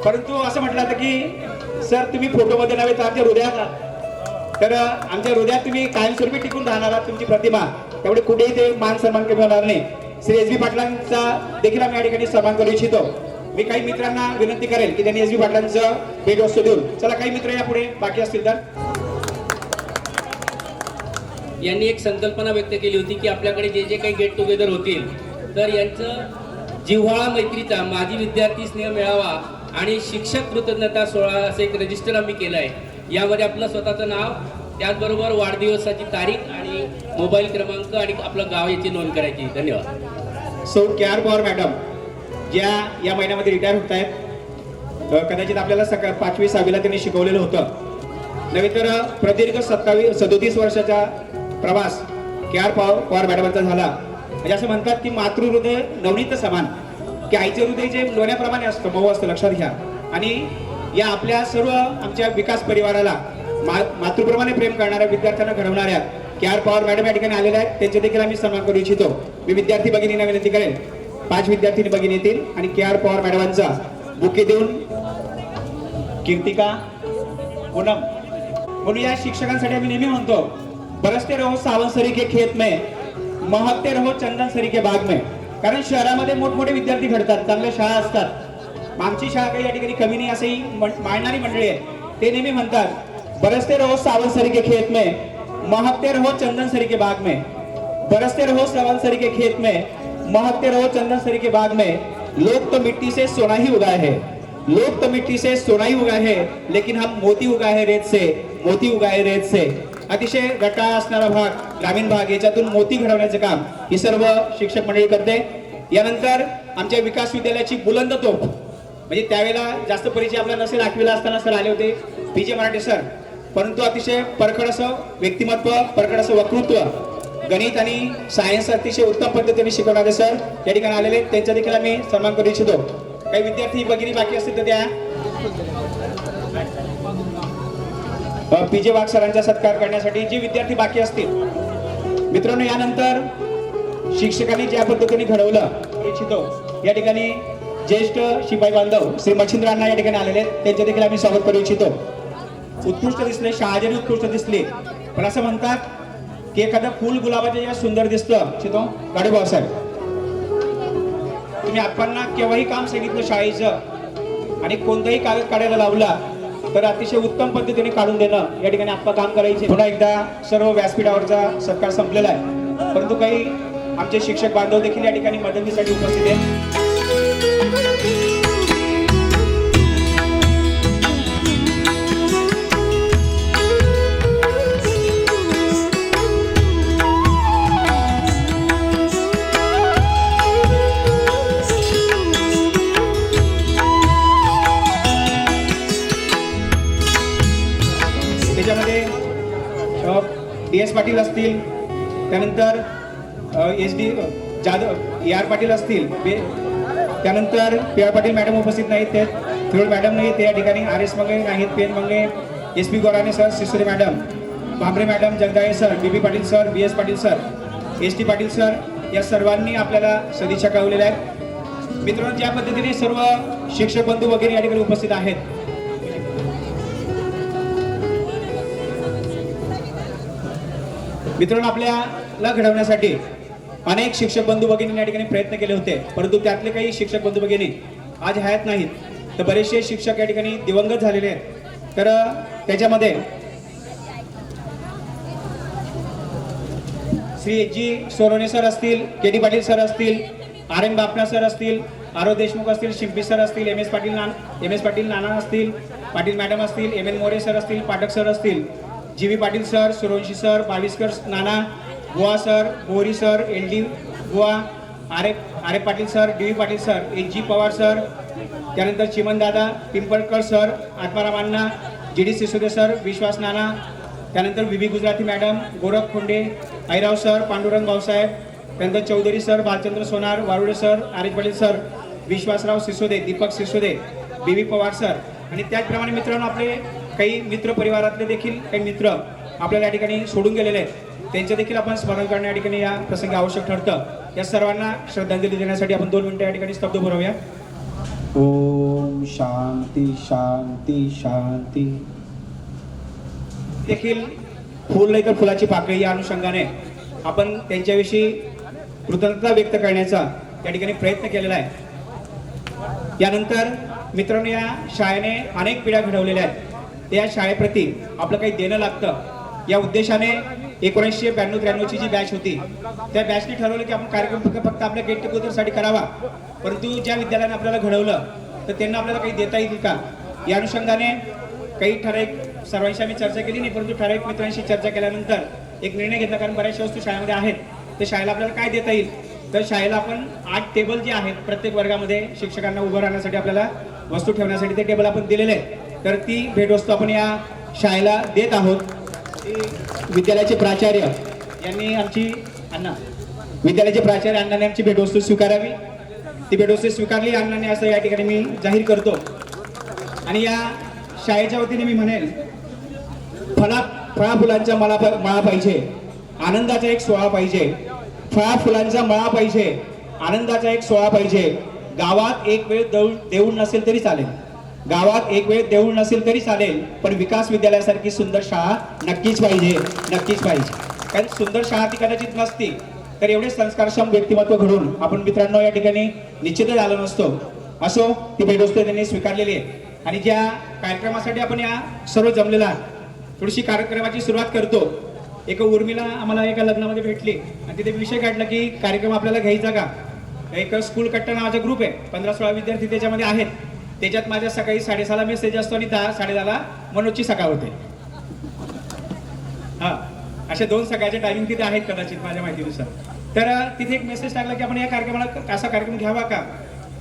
परंतु असं म्हटलं होतं की सर तुम्ही फोटोमध्ये नव्हे तर आमच्या हृदयात आहात, तर आमच्या हृदयात तुम्ही कायमस्वरूपी टिकून राहणार आहात, तुमची प्रतिमा, त्यामुळे कुठेही ते मान सन्मान कमी होणार नाही. श्री एस बी पाटलांचा देखील आम्ही या ठिकाणी सन्मान करू इच्छितो. मी काही मित्रांना विनंती करेल की त्यांनी एस बी पाटलांचं भेटवस्तू देऊन. चला काही मित्र या पुढे बाकी असतील तर. यांनी एक संकल्पना व्यक्त केली होती की आपल्याकडे जे जे काही गेट टुगेदर होतील तर यांचं जिव्हाळा मैत्रीचा माजी विद्यार्थी स्नेह मेळावा आणि शिक्षक कृतज्ञता सोहळा असं एक रजिस्टर आम्ही केलं आहे. यामध्ये आपलं स्वतःचं नाव, त्याचबरोबर वाढदिवसाची तारीख आणि मोबाईल क्रमांक आणि आपलं गाव याची नोंद करायची. धन्यवाद. सौ के.आर. पवार मॅडम ज्या या महिन्यामध्ये रिटायर होत आहेत, कदाचित आपल्याला 5वी 6वीला त्यांनी शिकवलेलं होतं, नव्हे तर प्रदीर्घ 37 वर्षाचा प्रवास के.आर. पवार मॅडमांचा झाला. म्हणजे असं म्हणतात की मातृहृदय नवनीत समान, की आईचे हृदय जे लोण्याप्रमाणे असतं, मऊ असतं, लक्षात घ्या. आणि या आपल्या सर्व आमच्या विकास परिवाराला मातृप्रमाणे प्रेम करणाऱ्या विद्यार्थ्यांना घडवणाऱ्या के.आर. पवार मॅडम या ठिकाणी आलेल्या आहेत, त्यांचे देखील आम्ही सन्मान करू इच्छितो. मी विद्यार्थी भगिनींना विनंती करेन, 5 विद्यार्थी भगिनी येतील आणि के.आर. पवार मॅडमांचा बुके देऊन कीर्तिका पूनम म्हणून या शिक्षकांसाठी आम्ही नेहमी म्हणतो, बरसते रहो सावन सरी के खेत में, महकते रहो चंदन सरी के बाग में. कारण शहरामध्ये मोठमोठे विद्यार्थी घडतात, चांगल्या शाळा असतात. आमची शाळा काही या ठिकाणी कमी नाही असंही मांडणारी मंडळी आहे. ते नेहमी म्हणतात, बरसते रहो सावन सरी के खेत में, महकते रहो चंदन सरी के बाग में. बरसते रहो सावन सरी के खेत में, महकते रहो चंदन सरी के बाग में. लोग तो मिट्टी से सोना ही उगाए है, लोग तो मिट्टी से सोना ही उगाए है, लेकिन हम मोती उगाए है रेत से, मोती उगाए रेत से. अतिशय रटाळ असणारा भाग, ग्रामीण भाग, याच्यातून मोती घडवण्याचे काम ही सर्व शिक्षक मंडळी करते. यानंतर आमच्या विकास विद्यालयाची बुलंद तोफ, म्हणजे त्यावेळेला जास्त परिचय आपला नसेल, 8वीला असताना सर आले होते, पी.जे. मराठे सर, परंतु अतिशय परखड असं व्यक्तिमत्व, परखड असं वक्तृत्व, गणित आणि सायन्स अतिशय उत्तम पद्धतीने शिकवणारे सर या ठिकाणी आलेले, त्यांचा देखील आम्ही सन्मान करू इच्छितो. काही विद्यार्थी भगिनी बाकी असतील तर त्या पी.जे. वाघ सरांचा सत्कार करण्यासाठी जे विद्यार्थी बाकी असतील. मित्रांनो, यानंतर शिक्षकांनी ज्या पद्धतीने घडवलं इच्छितो, या ठिकाणी ज्येष्ठ शिपाई बांधव श्री मच्छिंद्रांना या ठिकाणी आलेले, त्यांचे देखील आम्ही स्वागत करू इच्छितो. उत्कृष्ट दिसले, शाळा जरी उत्कृष्ट दिसली, पण असं म्हणतात की एखादं फुल गुलाबाच्या या सुंदर दिसतं इच्छितो. गाडूभाऊ साहेब, तुम्ही आपणना केव्हाही काम सांगितलं शाळेचं आणि कोणताही कागद काढायला लावला तर अतिशय उत्तम पद्धतीने काढून देणं या ठिकाणी आपण काम करायचे. पुन्हा एकदा सर्व व्यासपीठावरचा सत्कार संपलेला आहे, परंतु काही आमचे शिक्षक बांधव देखील या ठिकाणी मदतीसाठी उपस्थित आहेत. त्याच्यामध्ये डी.एस. पाटील असतील, त्यानंतर एस.डी. जाधव, ए.आर. पाटील असतील, त्यानंतर पी.आर. पाटील मॅडम उपस्थित नाहीत, ते थोड मॅडम नाही ते या ठिकाणी, आर.एस. मंगे नाहीत, पेन मंगे, S P. Gorane sir, Sisore madam, Bhambare madam, Jagdale sir, B B. Patil sir, B S. Patil sir, S T. Patil sir, या सर्वांनी आपल्याला सदिच्छा कळवलेल्या आहेत. मित्रांनो, ज्या पद्धतीने सर्व शिक्षक बंधू वगैरे या ठिकाणी उपस्थित आहेत, मित्रांनो, आपल्याला घडवण्यासाठी अनेक शिक्षक बंधू भगिनींनी या ठिकाणी प्रयत्न केले होते, परंतु त्यातले काही शिक्षक बंधू भगिनी आज हयात नाहीत, तर बरेचसे शिक्षक या ठिकाणी दिवंगत झालेले आहेत. तर त्याच्यामध्ये श्री जी सोरोने सर असतील, के.डी. पाटील सर असतील, आर.एम. बापना सर असतील, आर.ओ. देशमुख असतील, शिंपी सर असतील, एम.एस. पाटील नाना असतील, पाटील मॅडम असतील, एम.एन. मोरे सर असतील, पाठक सर असतील, G V. Patil sir, Suryawanshi sir, Baviskar Nana, Buva sir, Bori sir, L D. Buva, Aare Patil sir, D V Patil sir, H G Pawar sir, त्यानंतर Chimandada Pimpalkar sir, Atmaram Anna, G D Sisode sir, Vishwas Nana, त्यानंतर V B Gujarati madam, Gorakh Khonde, Airao sir, Pandurang Bhausaheb, त्यानंतर Chaudhari sir, Bhalchandra Sonar, Warude sir, Arif Patil sir, Vishwasrao Sisode, Deepak Sisode, B V Pawar sir आणि त्याचप्रमाणे मित्रांनो आपले काही मित्र परिवारातले देखील काही मित्र आपल्याला या ठिकाणी सोडून गेलेले आहेत. त्यांचे देखील आपण स्मरण करण्या या ठिकाणी या प्रसंगी आवश्यक ठरतं. या सर्वांना श्रद्धांजली देण्यासाठी आपण 2 मिनिटं या ठिकाणी स्तब्ध भरूया. ओम शांती शांती शांती. देखील फुल नाही तर फुलाची पाकळी या अनुषंगाने आपण त्यांच्याविषयी कृतज्ञता व्यक्त करण्याचा या ठिकाणी प्रयत्न केलेला आहे. यानंतर मित्रांनो या शाळेने अनेक पिढ्या घडवलेल्या आहेत. त्या शाळेप्रती आपलं काही देणं लागतं या उद्देशाने 1992-93 ची जी बॅच होती त्या बॅचने ठरवलं की आपण कार्यक्रम फक्त आपल्या गेट टुगेदरसाठी करावा, परंतु ज्या विद्यालयाने आपल्याला घडवलं तर त्यांना आपल्याला काही देता येईल का या अनुषंगाने काही ठराविक सर्वांशी आम्ही चर्चा केली नाही, परंतु ठराविक मित्रांशी चर्चा केल्यानंतर एक निर्णय घेतला. कारण बऱ्याचशा वस्तू शाळेमध्ये आहेत तर शाळेला आपल्याला काय देता येईल, तर शाळेला आपण 8 टेबल जे आहेत प्रत्येक वर्गामध्ये शिक्षकांना उभं राहण्यासाठी आपल्याला वस्तू ठेवण्यासाठी ते टेबल आपण दिलेले आहेत. तर ती भेटवस्तू आपण या शाळेला देत आहोत. विद्यालयाचे प्राचार्य यांनी आमची विद्यालयाचे प्राचार्य अण्णांनी आमची भेटवस्तू स्वीकारावी. ती भेटवस्तू स्वीकारली अण्णांनी असं या ठिकाणी मी जाहीर करतो. आणि या शाळेच्या वतीने मी म्हणेल फळा फुलांचा मळा पाहिजे, आनंदाचा एक सोहळा पाहिजे. फळा फुलांचा मळा पाहिजे, आनंदाचा एक सोहळा पाहिजे. गावात एक वेळ देऊळ नसेल तरी चालेल, गावात एक वेळ देऊळ नसेल तरी चालेल, पण विकास विद्यालयासारखी सुंदर शाळा नक्कीच पाहिजे, नक्कीच पाहिजे. कारण सुंदर शाळा ती कदाचित नसती तर एवढे संस्कारक्षम व्यक्तिमत्व घडून आपण मित्रांनो या ठिकाणी निश्चितच आलो नसतो. असो ती भेटवस्तू त्यांनी स्वीकारलेली आहे. आणि ज्या कार्यक्रमासाठी आपण या सर्व जमलेला आहात, थोडीशी कार्यक्रमाची सुरुवात करतो. एक उर्मिला आम्हाला एका लग्नामध्ये भेटली आणि तिथे विषय काढला की कार्यक्रम आपल्याला घ्यायचा का. एक स्कूल कट्टा नावाचा ग्रुप आहे, 15-16 विद्यार्थी त्याच्यामध्ये आहेत. त्याच्यात माझ्या सकाळी 6:30 मेसेज असतो आणि 10-10:30 मनोजची सकाळ होते. हा अशा 2 सकाळचे टायमिंग तिथे आहेत कदाचित माझ्या माहितीनुसार. तर तिथे एक मेसेज टाकला की आपण या कार्यक्रमाला असा कार्यक्रम घ्यावा का.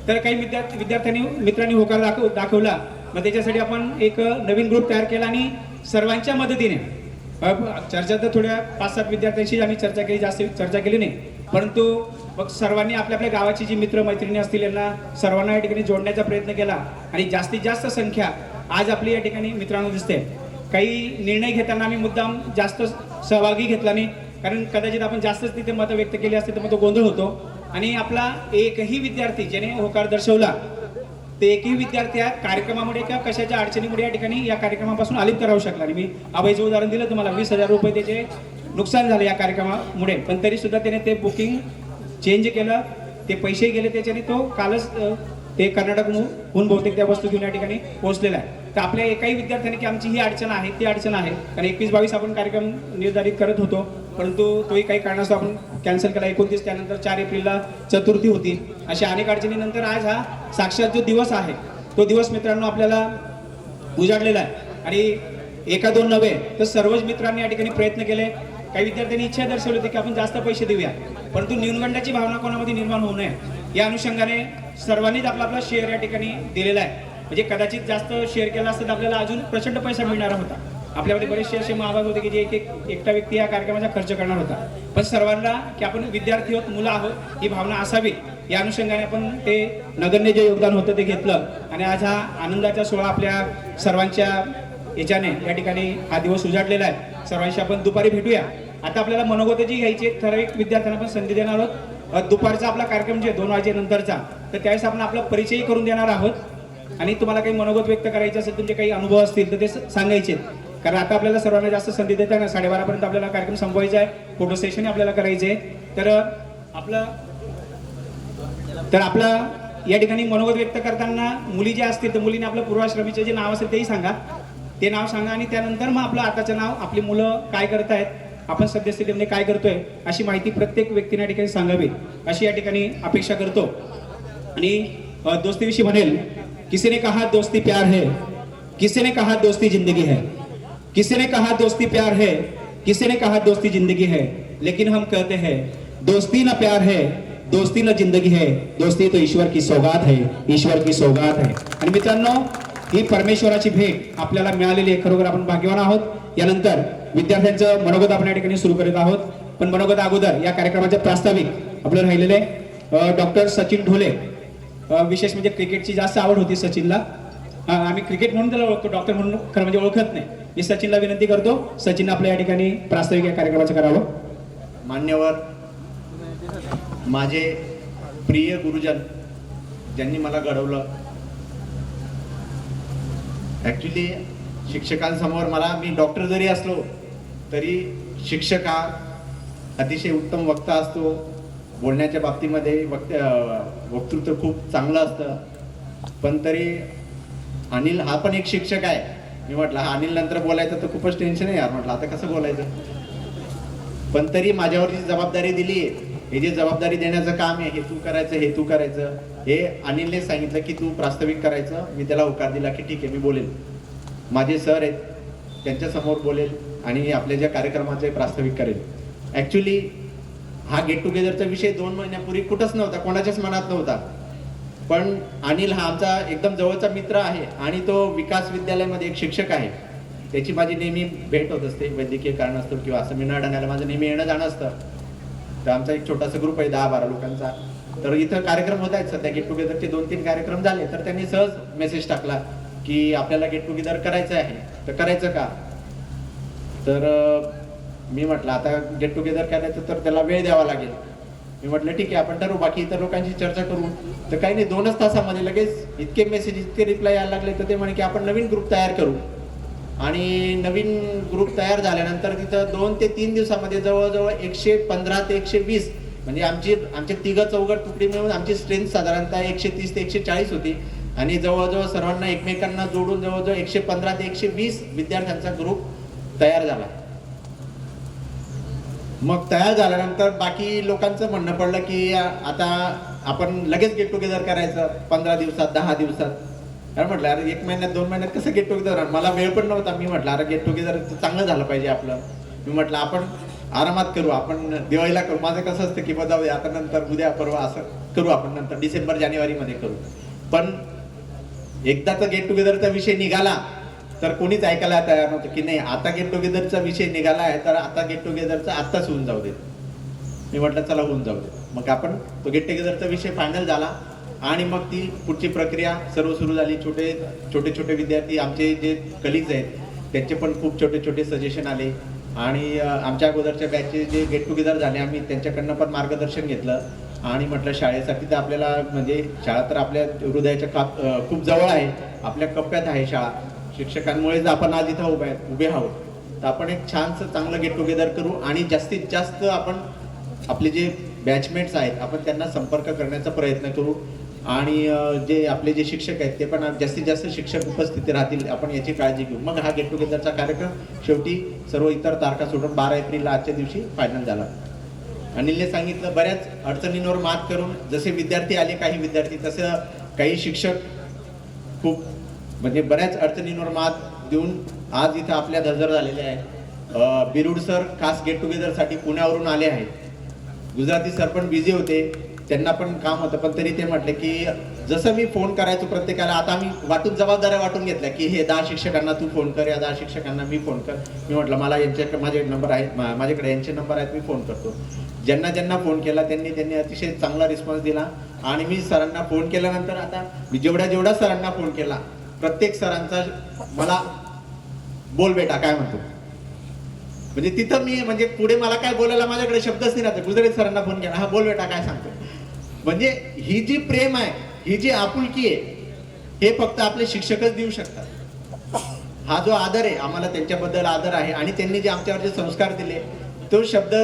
तर काही विद्यार्थ्यांनी मित्रांनी होकार दाखवला. मग त्याच्यासाठी आपण एक नवीन ग्रुप तयार केला आणि सर्वांच्या मदतीने चर्चा तर थोड्या 5-7 विद्यार्थ्यांशी आम्ही चर्चा केली, जास्त चर्चा केली नाही, परंतु मग सर्वांनी आपल्या आपल्या गावाची जी मित्र मैत्रिणी असतील यांना सर्वांना या ठिकाणी जोडण्याचा प्रयत्न केला आणि जास्तीत जास्त संख्या आज आपली या ठिकाणी मित्रांनो दिसते. काही निर्णय घेताना आम्ही मुद्दाम जास्त सहभागी घेतला नाही, कारण कदाचित आपण जास्तच तिथे मतं व्यक्त केली असते तर मग तो गोंधळ होतो. आणि आपला एकही विद्यार्थी ज्याने होकार दर्शवला ते एकही विद्यार्थी या कार्यक्रमामुळे किंवा कशाच्या अडचणीमुळे या ठिकाणी या कार्यक्रमापासून अलिप्त राहू शकला नाही. मी अभयचं उदाहरण दिलं तुम्हाला, 20,000 रुपये त्याचे नुकसान झाले या कार्यक्रमामुळे, पण तरी सुद्धा त्याने ते बुकिंग चेंज केलं, ते पैसे गेले त्याच्याने, तो कालच ते कर्नाटकहून बहुतेक त्या वस्तू घेऊन या ठिकाणी पोहोचलेला आहे. तर आपल्या एकाही विद्यार्थ्याने की आमची ही अडचण आहे ती अडचण आहे, कारण 21-22 आपण कार्यक्रम निर्धारित करत होतो, परंतु तोही काही कारणास्तव आपण कॅन्सल केला. 29 त्यानंतर 4 एप्रिलला चतुर्थी होती. अशा अनेक अडचणीनंतर आज हा साक्षात जो दिवस आहे तो दिवस मित्रांनो आपल्याला उजाडलेला आहे. आणि 1-2 नव्हे तर सर्वच मित्रांनी या ठिकाणी प्रयत्न केले. काही विद्यार्थ्यांनी इच्छा दर्शवली होती की आपण जास्त पैसे देऊया, परंतु न्यूनगंडाची भावना कोणामध्ये निर्माण होऊ नये या अनुषंगाने सर्वांनीच आपला आपला शेअर या ठिकाणी दिलेला आहे. म्हणजे कदाचित जास्त शेअर केला असता तर आपल्याला अजून प्रचंड पैसा मिळणार होता. आपल्यामध्ये बरेचसे असे महाभाग होते की जे एकटा व्यक्ती या कार्यक्रमाचा खर्च करणार होता, पण सर्वांना की आपण विद्यार्थी आहोत, मुलं आहोत ही भावना असावी या अनुषंगाने आपण ते नगण्य जे योगदान होतं ते घेतलं. आणि आज हा आनंदाचा सोहळा आपल्या सर्वांच्या याच्याने या ठिकाणी हा दिवस उजाडलेला आहे. सर्वांशी आपण दुपारी भेटूया. आता आपल्याला मनोगत जी घ्यायची ठराविक विद्यार्थ्यांना पण संधी देणार आहोत. दुपारचा आपला कार्यक्रम जे 2 वाजेनंतरचा, तर त्यावेळेस आपण आपला परिचय करून देणार आहोत. आणि तुम्हाला काही मनोगत व्यक्त करायचे असेल, तुमचे काही अनुभव असतील तर ते सांगायचे, कारण आता आपल्याला सर्वांना जास्त संधी देता ना. 12:30 आपल्याला कार्यक्रम संपवायचा आहे, फोटो सेशन आपल्याला करायचे. तर आपलं या ठिकाणी मनोगत व्यक्त करताना मुली जे असतील तर मुलीने आपलं पूर्वाश्रमीचे जे नाव असेल तेही सांगा, ते नाव सांगा. आणि त्यानंतर मग आपलं आताचं नाव, आपली मुलं काय करतायत, आपण सद्यस्थितीमध्ये काय करतोय अशी माहिती प्रत्येक व्यक्तीने या ठिकाणी सांगावी अशी या ठिकाणी अपेक्षा करतो. आणि दोस्तीविषयी म्हणेल, किसी ने कहा दोस्ती प्यार है, किसी ने कहा दोस्ती जिंदगी है, किसी ने कहा दोस्ती प्यार है, किसी ने कहा दोस्ती जिंदगी है, लेकिन हम कहते हैं दोस्ती ना प्यार है, दोस्ती न जिंदगी है, दोस्ती तो ईश्वर की सौगात है, ईश्वर की सौगात है. आणि मित्रांनो, ही परमेश्वराची भेट आपल्याला मिळालेली आहे. खरोखर आपण भाग्यवान आहोत. यानंतर विद्यार्थ्यांचं मनोगत आपण या ठिकाणी सुरू करीत आहोत. पण मनोगत अगोदर या कार्यक्रमाचे प्रास्ताविक आपलं राहिलेले डॉक्टर सचिन ढोले. विशेष म्हणजे क्रिकेटची जास्त आवड होती सचिनला. आम्ही क्रिकेट म्हणून त्याला ओळखतो, डॉक्टर म्हणून खरं म्हणजे ओळखत नाही. मी सचिनला विनंती करतो, सचिन आपल्या या ठिकाणी प्रास्ताविक या कार्यक्रमाचं करावं. मान्यवर, माझे प्रिय गुरुजन ज्यांनी मला घडवलं. ॲक्च्युली शिक्षकांसमोर मी डॉक्टर जरी असलो तरी शिक्षक हा अतिशय उत्तम वक्ता असतो. बोलण्याच्या बाबतीमध्ये वक्तृत्व खूप चांगलं असतं. पण तरी अनिल हा पण एक शिक्षक आहे. मी म्हटलं हा अनिल नंतर बोलायचं तर खूपच टेन्शन आहे यार. म्हटलं आता कसं बोलायचं. पण तरी माझ्यावर जी जबाबदारी दिली आहे, हे जे जबाबदारी देण्याचं काम आहे, हे तू करायचं, हे तू करायचं, हे अनिलने सांगितलं की तू प्रास्ताविक करायचं. मी त्याला होकार दिला की ठीक आहे मी बोलेल. माझे सर आहेत, त्यांच्यासमोर बोलेल आणि आपल्या ज्या कार्यक्रमाचे प्रास्ताविक करेल. ॲक्च्युली हा गेट टुगेदरचा विषय 2 महिन्यापूर्वी कुठंच नव्हता, कोणाच्याच मनात नव्हता. पण अनिल हा आमचा एकदम जवळचा मित्र आहे आणि तो विकास विद्यालयामध्ये एक शिक्षक आहे. त्याची माझी नेहमी भेट होत असते. वैद्यकीय कारणास्तव किंवा असं मी न ठाण्याला माझं नेहमी येणं जाणं असतं. तर आमचा एक छोटासा ग्रुप आहे 10-12 लोकांचा. तर इथं कार्यक्रम होत आहेत सध्या. गेट टुगेदरचे 2-3 कार्यक्रम झाले. तर त्यांनी सहज मेसेज टाकला की आपल्याला गेट टुगेदर करायचं आहे, तर करायचं का. तर मी म्हटलं आता गेट टुगेदर करायचं तर त्याला वेळ द्यावा लागेल. मी म्हटलं ठीक आहे आपण ठरवू, बाकी इतर लोकांची चर्चा करू. तर काही नाही 2च तासामध्ये लगेच इतके मेसेज, इतके रिप्लाय यायला लागले. तर ते म्हणे की आपण नवीन ग्रुप तयार करू. आणि नवीन ग्रुप तयार झाल्यानंतर तिथं 2 ते 3 दिवसामध्ये जवळजवळ 115 ते 120 म्हणजे आमचे 3-4 तुकडी मिळून आमची स्ट्रेंथ साधारणतः 130 ते 140 होती. आणि जवळजवळ सर्वांना एकमेकांना जोडून जवळजवळ 115 ते 120 विद्यार्थ्यांचा ग्रुप तयार झाला. मग तयार झाल्यानंतर बाकी लोकांचं म्हणणं पडलं की आता आपण लगेच गेट टुगेदर करायचं 15 दिवसात 10 दिवसात. कारण म्हटलं अरे 1 महिन्यात 2 महिन्यात कसं गेट टुगेदर. मला वेळ पण नव्हता. मी म्हटलं अरे गेट टुगेदर चांगलं झालं पाहिजे आपलं. मी म्हटलं आपण आरामात करू, आपण दिवाळीला करू. माझं कसं असतं की जाऊ दे आता नंतर उद्या परवा असं करू, आपण नंतर डिसेंबर-जानेवारीमध्ये करू. पण एकदाचा गेट टुगेदरचा विषय निघाला तर कोणीच ऐकायला तयार नव्हतं की नाही आता गेट टुगेदरचा विषय निघाला आहे तर आता गेट टुगेदरचा आत्ताच होऊन जाऊ दे. मी म्हटलं चला होऊन जाऊ दे. मग आपण तो गेट टुगेदरचा विषय फायनल झाला आणि मग ती पुढची प्रक्रिया सर्व सुरू झाली. छोटे विद्यार्थी आमचे जे कलिग्स आहेत त्यांचे पण खूप छोटे सजेशन आले. आणि आमच्या अगोदरच्या बॅचचे जे गेट टुगेदर झाले आम्ही त्यांच्याकडनं पण मार्गदर्शन घेतलं. आणि म्हटलं शाळेसाठी तर आपल्याला म्हणजे शाळा तर आपल्या हृदयाच्या खूप जवळ आहे, आपल्या कप्प्यात आहे शाळा. शिक्षकांमुळेच आपण आज इथं उभे आहोत. तर आपण एक छानसं चांगलं गेट टुगेदर करू आणि जास्तीत जास्त आपण आपले जे बॅचमेट्स आहेत आपण त्यांना संपर्क करण्याचा प्रयत्न करू. आणि जे आपले जे शिक्षक आहेत ते पण जास्तीत जास्त शिक्षक उपस्थित राहतील, आपण याची काळजी घेऊ. मग हा गेट टुगेदरचा कार्यक्रम शेवटी सर्व इतर तारखा सोडून 12 एप्रिलला आजच्या दिवशी फायनल झाला. अनिलने सांगितलं बऱ्याच अडचणींवर मात करून जसे विद्यार्थी आले काही विद्यार्थी तसं काही शिक्षक खूप म्हणजे बऱ्याच अडचणींवर मात देऊन आज इथं आपल्या हजर झालेले आहेत. बिरुड सर खास गेट टुगेदरसाठी पुण्यावरून आले आहेत. गुजराती सर पण बिझी होते, त्यांना पण काम होतं. पण तरी ते म्हटले की जसं मी फोन करायचो प्रत्येकाला आता आम्ही जबाबदाऱ्या वाटून घेतल्या की हे 10 शिक्षकांना तू फोन कर, या 10 शिक्षकांना मी फोन कर. मी म्हटलं मला माझे नंबर आहेत, माझ्याकडे यांचे नंबर आहेत, मी फोन करतो. ज्यांना फोन केला त्यांनी अतिशय चांगला रिस्पॉन्स दिला. आणि मी सरांना फोन केल्यानंतर आता मी जेवढ्या सरांना फोन केला प्रत्येक सरांचा मला बोल बेटा काय म्हणतो. म्हणजे तिथं मी म्हणजे पुढे मला काय बोलायला माझ्याकडे शब्दच नाही राहते. गुजराती सरांना फोन केला, हा बोल बेटा काय सांगतो. म्हणजे ही जी प्रेम आहे, ही जी आपुलकी आहे हे फक्त आपले शिक्षकच देऊ शकतात. हा जो आदर आहे आम्हाला त्यांच्याबद्दल आदर आहे. आणि त्यांनी जे आमच्यावर जे संस्कार दिले तो शब्द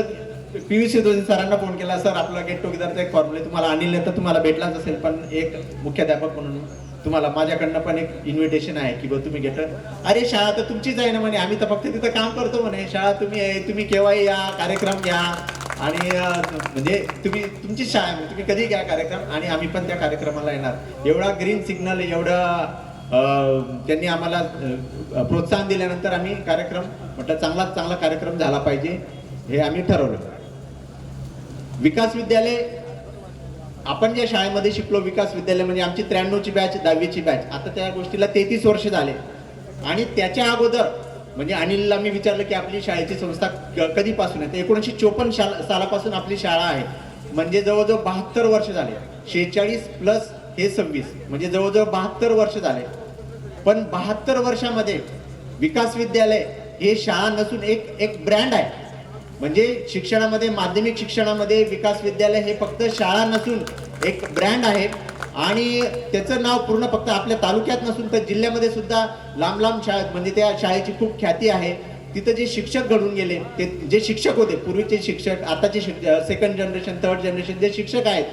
PVC सरांना फोन केला, सर आपला गेट टुगेदरचा एक फॉर्म्युला तुम्हाला अनिल तर तुम्हाला भेटलाच असेल, पण एक मुख्याध्यापक म्हणून तुम्हाला माझ्याकडनं पण एक इन्व्हिटेशन आहे की तुम्ही गेट. अरे शाळा तर तुमचीच आहे ना म्हणे, आम्ही तर फक्त तिथं काम करतो म्हणे. शाळा तुम्ही केव्हाही या, कार्यक्रम घ्या आणि म्हणजे तुमची शाळा आहे, तुम्ही कधी घ्या कार्यक्रम आणि आम्ही पण त्या कार्यक्रमाला येणार. एवढा ग्रीन सिग्नल एवढा त्यांनी आम्हाला प्रोत्साहन दिल्यानंतर आम्ही कार्यक्रम म्हटलं चांगला कार्यक्रम झाला पाहिजे हे आम्ही ठरवलं. विकास विद्यालय आपण ज्या शाळेमध्ये शिकलो विकास विद्यालय म्हणजे आमची 93ची बॅच 10वीची बॅच, आता त्या गोष्टीला 33 वर्ष झाले. आणि त्याच्या अगोदर म्हणजे अनिलला मी विचारलं की आपली शाळेची संस्था कधीपासून आहे, तर 1954 सालापासून आपली शाळा आहे. म्हणजे जवळजवळ 72 वर्ष झाले. 46 प्लस हे 26 म्हणजे जवळजवळ 72 वर्ष झाले. पण 72 वर्षामध्ये विकास विद्यालय हे शाळा नसून एक ब्रँड आहे. म्हणजे शिक्षणामध्ये, माध्यमिक शिक्षणामध्ये विकास विद्यालय हे फक्त शाळा नसून एक ब्रँड आहे. आणि त्याचं नाव पूर्ण फक्त आपल्या तालुक्यात नसून तर जिल्ह्यामध्ये सुद्धा लांब लांब शाळेत म्हणजे त्या शाळेची खूप ख्याती आहे. तिथं जे शिक्षक घडून गेले, ते जे शिक्षक होते पूर्वीचे शिक्षक, आताचे सेकंड जनरेशन, थर्ड जनरेशन जे शिक्षक आहेत,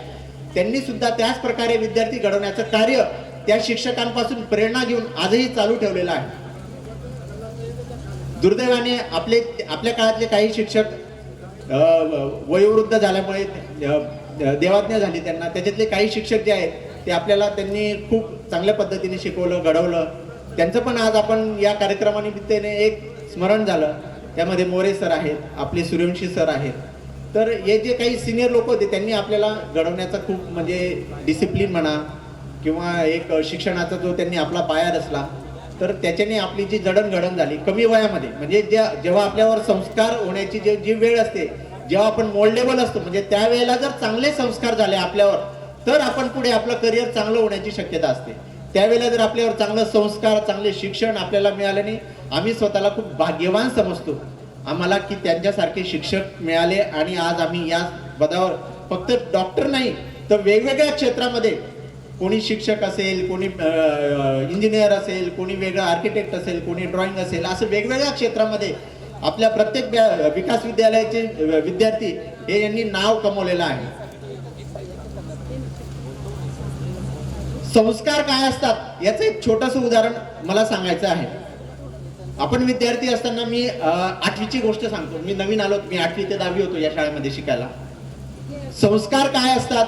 त्यांनी सुद्धा त्याच प्रकारे विद्यार्थी घडवण्याचं कार्य त्या शिक्षकांपासून प्रेरणा घेऊन आजही चालू ठेवलेलं आहे. दुर्दैवाने आपल्या काळातले काही शिक्षक वयोवृद्ध झाल्यामुळे देवाज्ञा झाली त्यांना. त्याच्यातले काही शिक्षक जे आहेत ते आपल्याला त्यांनी खूप चांगल्या पद्धतीने शिकवलं, घडवलं. त्यांचं पण आज आपण या कार्यक्रमानिमित्ताने एक स्मरण झालं. त्यामध्ये मोरे सर आहेत, आपले सूर्यवंशी सर आहेत. तर हे जे काही सिनियर लोक होते त्यांनी आपल्याला घडवण्याचा खूप म्हणजे डिसिप्लिन म्हणा किंवा एक शिक्षणाचा जो त्यांनी आपला पाया रचला, तर त्याच्याने आपली जी जडणघडण झाली कमी वयामध्ये. म्हणजे जेव्हा आपल्यावर संस्कार होण्याची जी वेळ असते, जेव्हा आपण मोल्डेबल असतो, म्हणजे त्यावेळेला जर चांगले संस्कार झाले आपल्यावर, तर आपण पुढे आपलं करिअर चांगलं होण्याची शक्यता असते. त्यावेळेला जर आपल्यावर चांगलं संस्कार, चांगले शिक्षण आपल्याला मिळाल्याने आम्ही स्वतःला खूप भाग्यवान समजतो आम्हाला की त्यांच्यासारखे शिक्षक मिळाले. आणि आज आम्ही या पदावर फक्त डॉक्टर नाही तर वेगवेगळ्या क्षेत्रामध्ये, कोणी शिक्षक असेल, कोणी इंजिनियर असेल, कोणी वेगळं आर्किटेक्ट असेल, कोणी ड्रॉइंग असेल, असं वेगवेगळ्या क्षेत्रामध्ये आपल्या प्रत्येक विकास विद्यालयाचे विद्यार्थी हे यांनी नाव कमवलेलं आहे. संस्कार काय असतात याचं एक छोटंसं उदाहरण मला सांगायचं आहे. आपण विद्यार्थी असताना मी 8वीची गोष्ट सांगतो. मी नवीन आलो, मी 8वी ते 10वी होतो या शाळेमध्ये शिकायला. संस्कार काय असतात,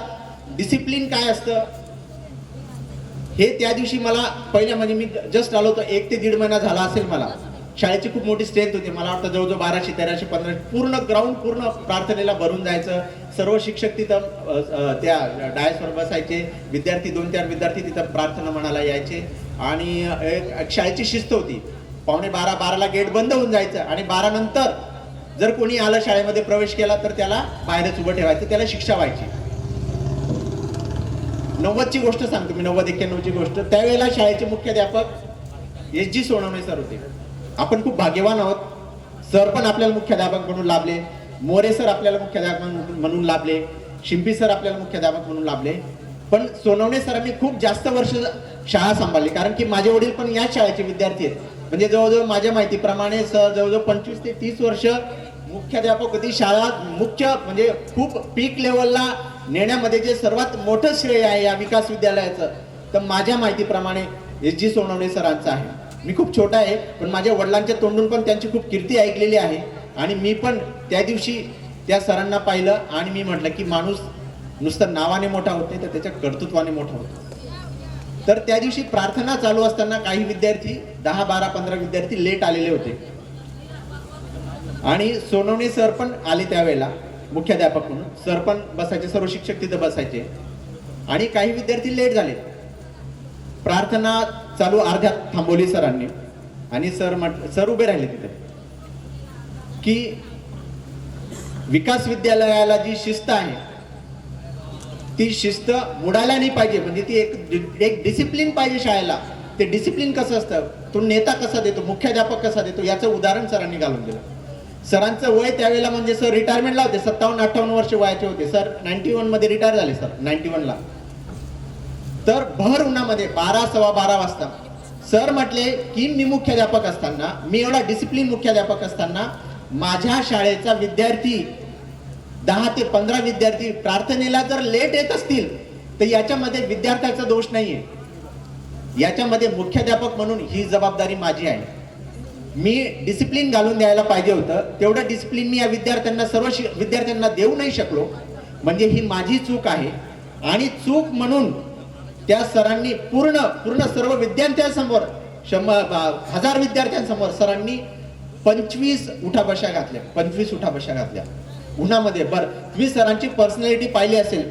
डिसिप्लिन काय असतं, हे त्या दिवशी मला पहिल्या म्हणजे मी जस्ट आलो तर 1 ते 1.5 महिना झाला असेल. मला शाळेची खूप मोठी स्ट्रेंथ होती. मला वाटतं जवळजवळ 1200, 1300, 1500 पूर्ण ग्राउंड पूर्ण प्रार्थनेला भरून जायचं. सर्व शिक्षक तिथं त्या डायसवर बसायचे. विद्यार्थी 2-4 विद्यार्थी तिथं प्रार्थना म्हणायला यायचे. आणि एक शाळेची शिस्त होती. 11:45ला गेट बंद होऊन जायचं आणि 12 नंतर जर कोणी आलं शाळेमध्ये प्रवेश केला तर त्याला बाहेरच उभं ठेवायचं, त्याला शिक्षा व्हायची. 90ची गोष्ट सांगतो मी, 90-91ची गोष्ट. त्यावेळेला शाळेचे मुख्याध्यापक S.G. सोनवणे सर होते. आपण खूप भाग्यवान आहोत. सर पण आपल्याला मुख्याध्यापक म्हणून लाभले, मोरे सर आपल्याला मुख्याध्यापक म्हणून लाभले, शिंपी सर आपल्याला मुख्याध्यापक म्हणून लाभले. पण सोनवणे सरांनी खूप जास्त वर्ष शाळा सांभाळली, कारण की माझे वडील पण याच शाळेचे विद्यार्थी आहेत. म्हणजे जवळजवळ माझ्या माहितीप्रमाणे सर जवळजवळ 25 ते 30 वर्ष मुख्याध्यापक होती. शाळा मुख्य म्हणजे खूप पीक लेवलला नेण्यामध्ये जे सर्वात मोठं श्रेय आहे या विकास विद्यालयाचं, तर माझ्या माहितीप्रमाणे S.G. सोनवणे सरांचं आहे. मी खूप छोटा आहे, पण माझ्या वडिलांच्या तोंडून पण त्यांची खूप कीर्ती ऐकलेली आहे. आणि मी पण त्या दिवशी त्या सरांना पाहिलं आणि मी म्हटलं की माणूस नुसतं नावाने मोठा होत नाही तर त्याच्या कर्तृत्वाने मोठा होतो. तर त्या दिवशी प्रार्थना चालू असताना काही विद्यार्थी 10, 12, 15 विद्यार्थी लेट आलेले होते. आणि सोनवणे सर पण आले त्यावेळेला मुख्याध्यापक म्हणून. सर पण बसायचे, सर्व शिक्षक तिथं बसायचे. आणि काही विद्यार्थी लेट झाले. प्रार्थना चालू अर्ध्यात थांबवली सरांनी. आणि सर उभे राहिले तिथे की विकास विद्यालयाला जी शिस्त आहे ती शिस्त बुडायला नाही पाहिजे. म्हणजे ती एक डिसिप्लिन पाहिजे शाळेला. ते डिसिप्लिन कसं असतं, तो नेता कसा देतो, मुख्याध्यापक कसा देतो, याचं उदाहरण सरांनी घालून दिलं. सरांचं वय त्यावेळेला म्हणजे सर रिटायरमेंटला होते, 57-58 वर्ष वयाचे होते. सर 91 मध्ये रिटायर झाले सर, 91ला. तर भर उन्हामध्ये 12, 12:15 वाजता सर म्हटले की मी मुख्याध्यापक असताना, मी एवढा डिसिप्लिन मुख्याध्यापक असताना माझ्या शाळेचा विद्यार्थी 10 ते 15 विद्यार्थी प्रार्थनेला जर लेट येत असतील तर याच्यामध्ये विद्यार्थ्याचा दोष नाहीये. याच्यामध्ये मुख्याध्यापक म्हणून ही जबाबदारी माझी आहे. मी डिसिप्लिन घालून द्यायला पाहिजे होतं, तेवढं डिसिप्लिन मी या विद्यार्थ्यांना, सर्व विद्यार्थ्यांना देऊ नाही शकलो. म्हणजे ही माझी चूक आहे. आणि चूक म्हणून त्या सरांनी पूर्ण सर्व विद्यार्थ्यांसमोर 1000 विद्यार्थ्यांसमोर सरांनी 25 उठाबशा घातल्या. 25 उठाबशा घातल्या उन्हामध्ये. बरं, तुम्ही सरांची पर्सनॅलिटी पाहिली असेल.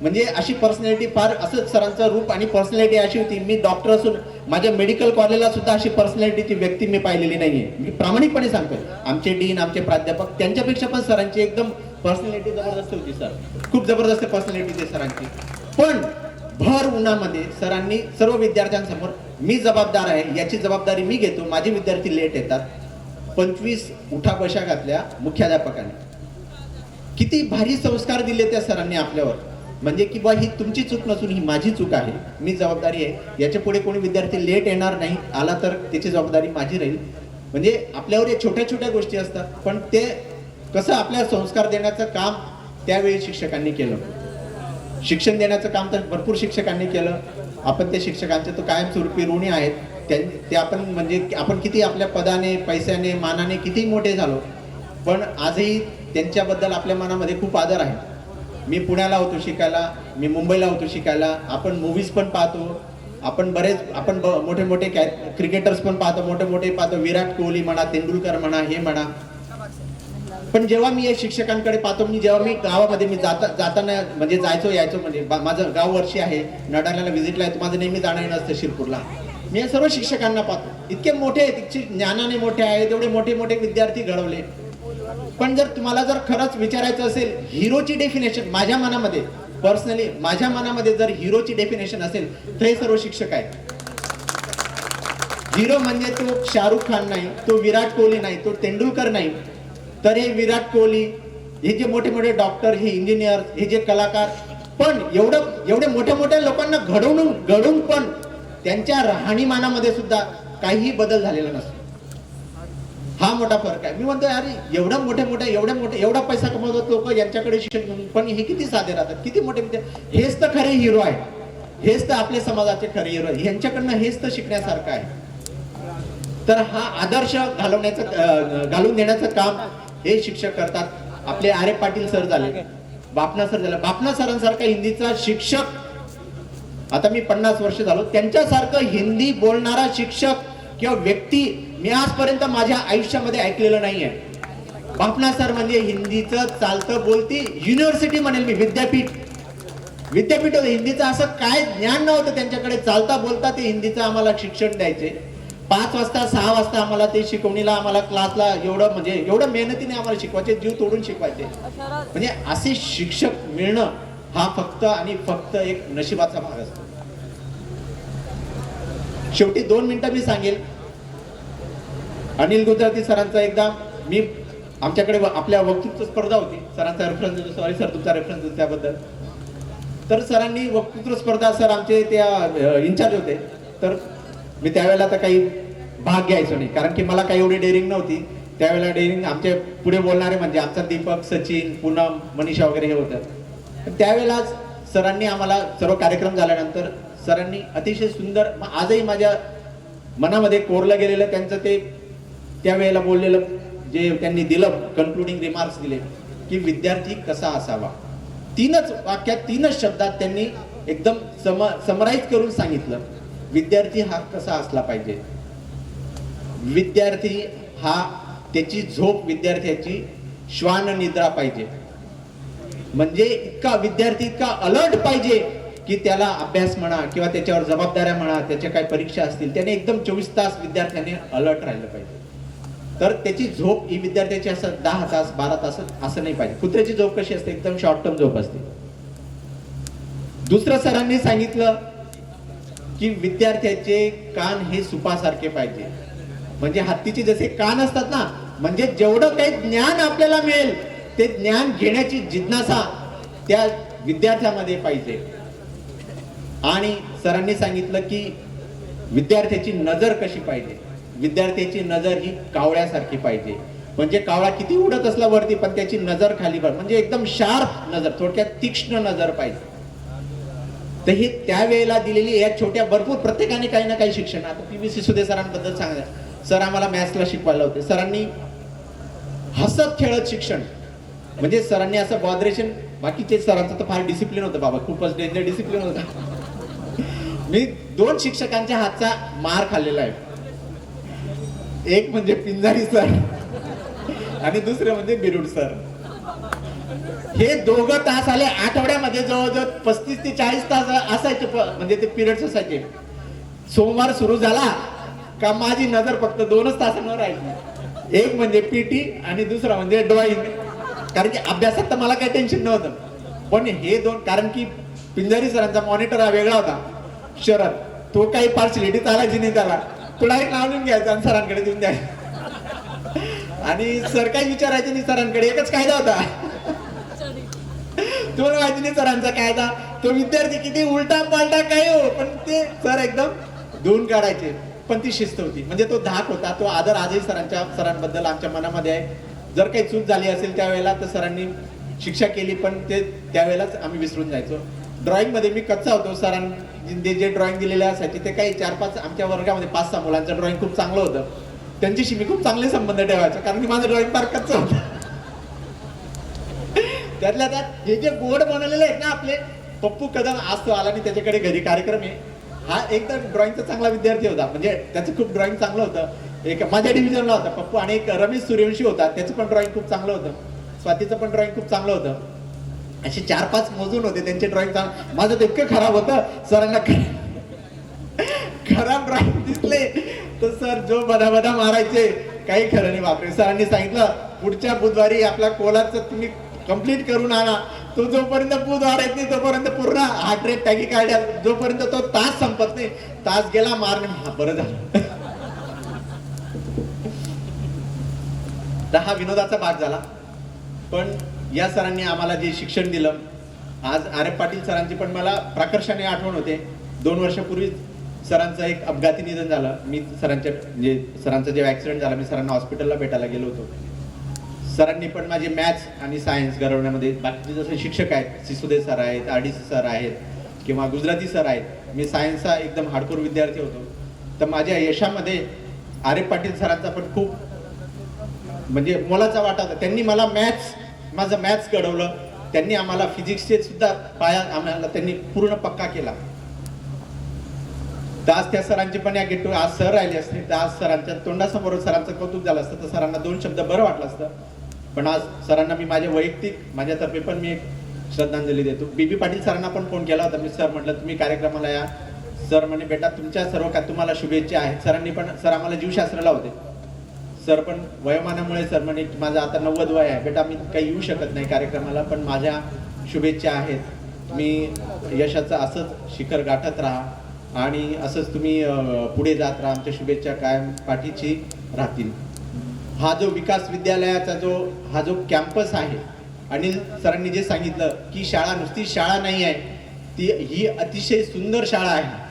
म्हणजे अशी पर्सनॅलिटी फार असं सरांचं रूप आणि पर्सनॅलिटी अशी होती. मी डॉक्टर असून माझ्या मेडिकल कॉलेजला सुद्धा अशी पर्सनॅलिटीची व्यक्ती मी पाहिलेली नाहीये. मी प्रामाणिकपणे सांगतोय. आमचे डीन, आमचे प्राध्यापक त्यांच्यापेक्षा पण सरांची एकदम पर्सनॅलिटी जबरदस्त होती सर. खूप जबरदस्त पर्सनॅलिटी होती सरांची. पण भर उन्हामध्ये सरांनी सर्व विद्यार्थ्यांसमोर मी जबाबदार आहे याची जबाबदारी मी घेतो. माझे विद्यार्थी लेट येतात. 25 उठा बशा घातल्या मुख्याध्यापकांनी. किती भारी संस्कार दिले त्या सरांनी आपल्यावर. म्हणजे की बा ही तुमची चूक नसून ही माझी चूक आहे. मी जबाबदारी आहे. याच्या पुढे कोणी विद्यार्थी लेट येणार नाही. आला तर त्याची जबाबदारी माझी राहील. म्हणजे आपल्यावर या छोट्या छोट्या गोष्टी असतात. पण ते कसं आपल्याला संस्कार देण्याचं काम त्यावेळी शिक्षकांनी केलं. शिक्षण देण्याचं काम तर भरपूर शिक्षकांनी केलं. आपण त्या शिक्षकांचे तो कायमस्वरूपी ऋणी आहेत. ते आपण म्हणजे आपण किती आपल्या पदाने, पैशाने, मानाने किती मोठे झालो, पण आजही त्यांच्याबद्दल आपल्या मनामध्ये खूप आदर आहे. मी पुण्याला होतो शिकायला, मी मुंबईला होतो शिकायला. आपण मूवीज पण पाहतो. आपण मोठे मोठे क्रिकेटर्स पण पाहतो, मोठे मोठे पाहतो. विराट कोहली म्हणा, तेंडुलकर म्हणा, हे म्हणा. पण जेव्हा मी या शिक्षकांकडे पाहतो, जेव्हा मी गावामध्ये मी जाताना म्हणजे यायचो म्हणजे माझं गाव वर्षी आहे, नडाल्याला व्हिजिटला येतो. माझं नेहमी जाणं येणं असतं शिरपूरला. मी या सर्व शिक्षकांना पाहतो. इतके मोठे आहेत, इतके ज्ञानाने मोठे आहेत, एवढे मोठे मोठे विद्यार्थी घडवले. पण जर तुम्हाला जर खरंच विचारायचं असेल हिरोची डेफिनेशन, माझ्या मनामध्ये पर्सनली माझ्या मनामध्ये जर हिरोची डेफिनेशन असेल तर हे सर्व शिक्षक आहेत. हिरो म्हणजे तो शाहरुख खान नाही, तो विराट कोहली नाही, तो तेंडुलकर नाही, तर हे विराट कोहली, हे जे मोठे मोठे डॉक्टर, हे इंजिनियर, हे जे कलाकार. पण एवढे मोठ्या मोठ्या लोकांना घडवून पण त्यांच्या राहणीमानामध्ये सुद्धा काहीही बदल झालेला नसतो. हा मोठा फरक आहे. मी म्हणतो अरे एवढा पैसा कमवतात लोक, यांच्याकडे शिक्षण घेऊन, पण हे किती साधे राहतात, किती मोठे विद्यार्थी. हेच तर खरे हिरो आहे. हेच तर आपल्या समाजाचे खरे हिरो आहे. यांच्याकडनं हेच तर शिकण्यासारखं आहे. तर हा आदर्श घालून देण्याचं काम हे शिक्षक करतात. आपले आरे पाटील सर झाले, बापना सर झाले. बापना सरांसारखा हिंदीचा शिक्षक आता मी 50 वर्ष झालो, त्यांच्यासारखं हिंदी बोलणारा शिक्षक किंवा व्यक्ती मी आजपर्यंत माझ्या आयुष्यामध्ये ऐकलेलं नाहीये. बापना सर म्हणजे हिंदीचं चालतं बोलती युनिव्हर्सिटी म्हणेल मी, विद्यापीठ होतं हिंदीचं. असं काय ज्ञान नव्हतं त्यांच्याकडे. चालता बोलता ते हिंदीचं आम्हाला शिक्षण द्यायचे. 5 वाजता 6 वाजता आम्हाला ते शिकवणीला, आम्हाला क्लासला एवढं मेहनतीने आम्हाला शिकवायचे, जीव तोडून शिकवायचे. म्हणजे असे शिक्षक मिळणं हा फक्त आणि फक्त एक नशिबाचा भाग असतो. शेवटी 2 मिनिटं मी सांगेल. अनिल गुजराती सरांचा एकदा मी आमच्याकडे आपल्या वक्तृत्व स्पर्धा होती. सरांचा रेफरन्स देतो, सॉरी सर तुमचा रेफरन्स देतो त्याबद्दल. तर सरांनी वक्तृत्व स्पर्धा, सर आमचे त्या इन्चार्ज होते. तर मी त्यावेळेला तर काही भाग घ्यायचो नाही, कारण की मला काही एवढी डेअरिंग नव्हती. त्यावेळेला डेअरिंग आमचे पुढे बोलणारे म्हणजे आमचा दीपक, सचिन, पूनम, मनीषा वगैरे हे होतं. त्यावेळेला सरांनी आम्हाला सर्व कार्यक्रम झाल्यानंतर सरांनी अतिशय सुंदर, आजही माझ्या मनामध्ये कोरलं गेलेलं त्यांचं ते त्यावेळेला बोललेलं जे त्यांनी दिलं, कन्क्लुडिंग रिमार्क्स दिले की विद्यार्थी कसा असावा. 3च वाक्यात 3च शब्दात त्यांनी एकदम समराईज करून सांगितलं. विद्यार्थी हा कसा असला पाहिजे. विद्यार्थी हा त्याची झोप विद्यार्थ्याची श्वान निद्रा पाहिजे. म्हणजे विद्यार्थी इतका अलर्ट पाहिजे की त्याला अभ्यास म्हणा किंवा त्याच्यावर जबाबदाऱ्या म्हणा, त्याच्या काही परीक्षा असतील, त्याने एकदम 24 तास विद्यार्थ्याने अलर्ट राहिलं पाहिजे. तर त्याची झोप ही विद्यार्थ्याची असं 10 तास 12 तास असं नाही पाहिजे. कुत्र्याची झोप कशी असते, एकदम शॉर्ट टर्म झोप असते. दुसरं सरांनी सांगितलं की विद्यार्थ्याचे कान हे सुपासारखे पाहिजे. म्हणजे हत्तीचे जसे कान असतात ना, म्हणजे जेवढं काही ज्ञान आपल्याला मिळेल ते ज्ञान घेण्याची जिज्ञासा त्या विद्यार्थ्यामध्ये पाहिजे. आणि सरांनी सांगितलं की विद्यार्थ्याची नजर कशी पाहिजे. विद्यार्थ्याची नजर ही कावळ्यासारखी पाहिजे. म्हणजे कावळा किती उडत असला वरती, पण त्याची नजर खाली म्हणजे एकदम शार्प नजर, थोडक्यात तीक्ष्ण नजर पाहिजे. तर ही त्यावेळेला दिलेली या छोट्या भरपूर प्रत्येकाने काही ना काही शिक्षण. आता PV सिसोदे सरांबद्दल सांगा. सर आम्हाला मॅथ्सला शिकवायला होते. सरांनी हसत खेळत शिक्षण, म्हणजे सरांनी असं बॉदरेशन, बाकीचे सरांचं तर फार डिसिप्लिन होतं बाबा, खूपच डेंजर डिसिप्लिन होतं. मी 2 शिक्षकांच्या हातचा मार खाल्लेला आहे. एक म्हणजे पिंजारी सर आणि दुसरे म्हणजे बिरुड सर. हे दोघं तास आले आठवड्यामध्ये जवळजवळ 35 ते 40 तास असायचे म्हणजे ते पिरियड्स असायचे. सोमवार सुरू झाला का माझी नजर फक्त 2च तासांवर राहिली. एक म्हणजे पीटी आणि दुसरा म्हणजे ड्रॉइंग. कारण की अभ्यासात तर मला काही टेन्शन नव्हतं, पण हे दोन, कारण की पिंजारी सरांचा मॉनिटर हा वेगळा होता शरद, तो काही पार्शलिटी चालायची नाही त्याला, तो डायरेक्ट लावून घ्यायचा आणि सरांकडे देऊन द्यायचा. आणि सर काही विचारायचे नाही सरांकडे, एकच कायदा होता तुम्हाला माहिती नाही सरांचा कायदा, तो विद्यार्थी किती उलटा पालटा काय हो, पण ते सर एकदम धुवून काढायचे. पण ती शिस्त होती, म्हणजे तो धाक होता, तो आदर आजही सरांबद्दल आमच्या मनामध्ये आहे. जर काही चूक झाली असेल त्यावेळेला तर सरांनी शिक्षा केली, पण ते त्यावेळेलाच आम्ही विसरून जायचो. ड्रॉइंग मध्ये मी कच्चा होतो. सरांनी जे ड्रॉइंग दिलेले असायचे ते काही 4-5 आमच्या वर्गामध्ये 5-6 मुलांचं ड्रॉइंग खूप चांगलं होतं, त्यांच्याशी मी खूप चांगले संबंध ठेवायचो, कारण की माझं ड्रॉइंग फार कच्चं होतं. त्यातल्या त्यात हे जे बोर्ड बनवलेले आहेत ना आपले, पप्पू कदम आज तो आला आणि त्याच्याकडे घरी कार्यक्रम आहे. हा एकदम ड्रॉइंगचा चांगला विद्यार्थी होता, म्हणजे त्याचं खूप ड्रॉइंग चांगलं होतं. एक माझ्या डिव्हिजनला होता पप्पू, आणि एक रमेश सूर्यवंशी होता, त्याचं पण ड्रॉइंग खूप चांगलं होतं. स्वातीचं पण ड्रॉइंग खूप चांगलं होतं. असे 4-5 मोजून होते त्यांचे ड्रॉइंग चांगलं. माझं तर इतकं खराब होतं, सरांना खराब ड्रॉइंग दिसले तर सर जो बदा मारायचे, काही खरं नाही. बापरे, सरांनी सांगितलं पुढच्या बुधवारी आपला कोलारचं तुम्ही कंप्लीट करून आणा. तो जोपर्यंत पूत वाढत नाही तोपर्यंत पूर्ण हार्ट रेट टॅकी काढ्या, जोपर्यंत तो तास संपत नाही, तास गेला मारणे. बरं झालं. हा विनोदाचा भाग झाला. पण या सरांनी आम्हाला जे शिक्षण दिलं, आज आर.एफ. पाटील सरांची पण मला प्रकर्षाने आठवण होते. 2 वर्षापूर्वी सरांचं एक अपघाती निधन झालं. मी सरांचा जे ऍक्सिडेंट झाला, मी सरांना हॉस्पिटलला भेटायला गेलो होतो. सरांनी पण माझे मॅथ्स आणि सायन्स घडवण्यामध्ये, बाकीचे जसे शिक्षक आहेत, सिसोदे सर आहेत, RDC सर आहेत किंवा गुजराती सर आहेत, मी सायन्सचा एकदम हार्डकोर विद्यार्थी होतो. तर माझ्या यशामध्ये आर.एफ. पाटील सरांचा पण खूप म्हणजे मोलाचा वाटा होता. त्यांनी मला माझं मॅथ्स घडवलं. त्यांनी आम्हाला फिजिक्सचे सुद्धा पाया आम्हाला त्यांनी पूर्ण पक्का केला. तर आज त्या सरांचे पण या गेट, आज सर राहिले असते तर आज सरांच्या तोंडासमोर सरांचं कौतुक झालं असतं, तर सरांना 2 शब्द बरं वाटलं असतं. पण आज सरांना मी माझ्या वैयक्तिक माझ्यातर्फे पण मी एक श्रद्धांजली देतो. BB पाटील सरांना पण फोन केला होता मी. सर म्हटलं तुम्ही कार्यक्रमाला या. सर म्हणे बेटा तुमच्या सर्व काय तुम्हाला शुभेच्छा आहेत. सरांनी पण, सर आम्हाला जीवशास्त्राला होते. सर पण वयोमानामुळे सर म्हणे माझं आता 90 वय आहे बेटा, मी काही येऊ शकत नाही कार्यक्रमाला, पण माझ्या शुभेच्छा आहेत. मी यशाचं असंच शिखर गाठत राहा आणि असंच तुम्ही पुढे जात राहा. आमच्या शुभेच्छा कायम पाठीशी राहतील. हा जो विकास विद्यालयाचा हा जो कॅम्पस आहे, अनिल सरांनी जे सांगितलं की शाळा नुसती शाळा नाही आहे, ही अतिशय सुंदर शाळा आहे.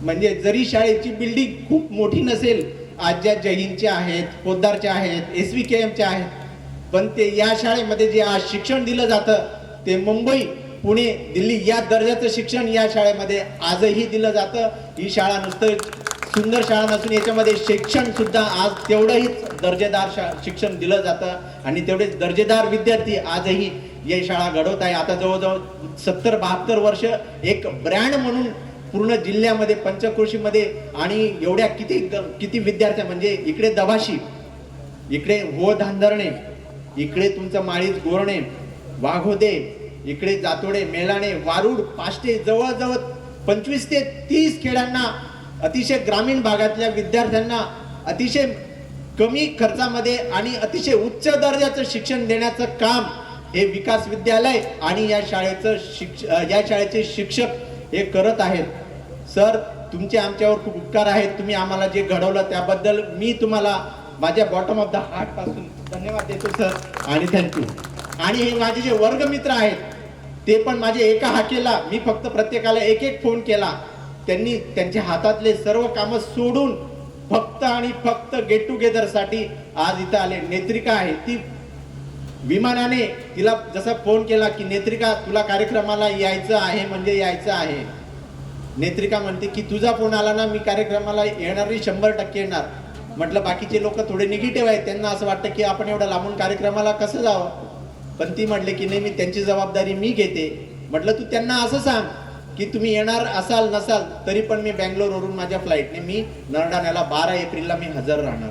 म्हणजे जरी शाळेची बिल्डिंग खूप मोठी नसेल, आज ज्या जैनच्या आहेत, पोद्दारच्या आहेत, SVKMच्या आहेत, पण ते या शाळेमध्ये जे आज शिक्षण दिलं जातं ते मुंबई, पुणे, दिल्ली या दर्जाचं शिक्षण या शाळेमध्ये आजही दिलं जातं. ही शाळा नुसतं सुंदर शाळा नसून याच्यामध्ये शिक्षण सुद्धा आज तेवढंही दर्जेदार शिक्षण दिलं जातं आणि तेवढेच दर्जेदार विद्यार्थी आजही ही शाळा घडवत आहे. आता जवळजवळ 70-72 वर्ष एक ब्रँड म्हणून पूर्ण जिल्ह्यामध्ये, पंचक्रोशीमध्ये, आणि एवढ्या किती विद्यार्थी, म्हणजे इकडे दभाशी, इकडे हो धांधरणे, इकडे तुमचं माळीज गोरणे, वाघोदे, इकडे जातोडे, मेलाणे, वारुड, पाष्टे, जवळजवळ 25 ते 30 खेड्यांना, अतिशय ग्रामीण भागातल्या विद्यार्थ्यांना अतिशय कमी खर्चामध्ये आणि अतिशय उच्च दर्जाचं शिक्षण देण्याचं काम हे विकास विद्यालय आणि या शाळेचे शिक्षक हे करत आहेत. सर तुमचे आमच्यावर खूप उपकार आहेत. तुम्ही आम्हाला जे घडवलं त्याबद्दल मी तुम्हाला माझ्या बॉटम ऑफ द हार्ट पासून धन्यवाद देतो सर, आणि थँक्यू. आणि हे माझे जे वर्गमित्र आहेत ते पण माझे एका हाकेला, मी फक्त प्रत्येकाला एक फोन केला, त्यांनी त्यांच्या हातातले सर्व कामं सोडून फक्त आणि फक्त गेट टुगेदर साठी आज इथं आले. नेत्रिका आहे, ती विमानाने, तिला जसा फोन केला की नेत्रिका तुला कार्यक्रमाला यायचं आहे म्हणजे यायचं आहे. नेत्रिका म्हणते की तुझा फोन आला ना मी कार्यक्रमाला येणार नाही, 100% येणार. म्हटलं बाकीचे लोक थोडे निगेटिव्ह आहेत, त्यांना असं वाटतं की आपण एवढं लांबून कार्यक्रमाला कसं जावं, पण ती म्हटले की नाही मी त्यांची जबाबदारी मी घेते. म्हटलं तू त्यांना असं सांग की तुम्ही येणार असाल नसाल तरी पण मी बँगलोरवरून माझ्या फ्लाईटने मी नरडाण्याला 12 एप्रिलला मी हजर राहणार.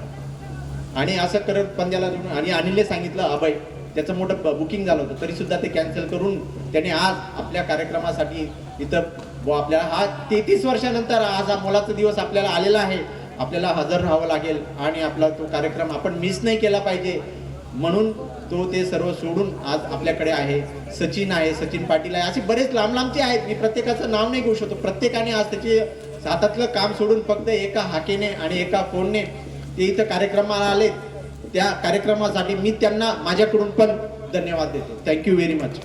आणि असं करत पंद्याला जोडून, आणि अनिलने सांगितलं अभय त्याचं मोठं बुकिंग झालं होतं, तरी सुद्धा ते कॅन्सल करून त्याने आज आपल्या कार्यक्रमासाठी इथं आपल्याला हा 33 वर्षानंतर आज हा मोलाचा दिवस आपल्याला आलेला आहे. आपल्याला हजर राहावं लागेल आणि आपला तो कार्यक्रम आपण मिस नाही केला पाहिजे म्हणून तो ते सर्व सोडून आज आपल्याकडे आहे. सचिन आहे, सचिन पाटील आहे, असे बरेच लांब लांबचे आहेत. मी प्रत्येकाचं नाव नाही घेऊ शकतो. प्रत्येकाने आज त्याचे हातातलं काम सोडून फक्त एका हाकेने आणि एका फोनने ते इथं कार्यक्रमाला आले. त्या कार्यक्रमासाठी मी त्यांना माझ्याकडून पण धन्यवाद देतो. Thank you very much.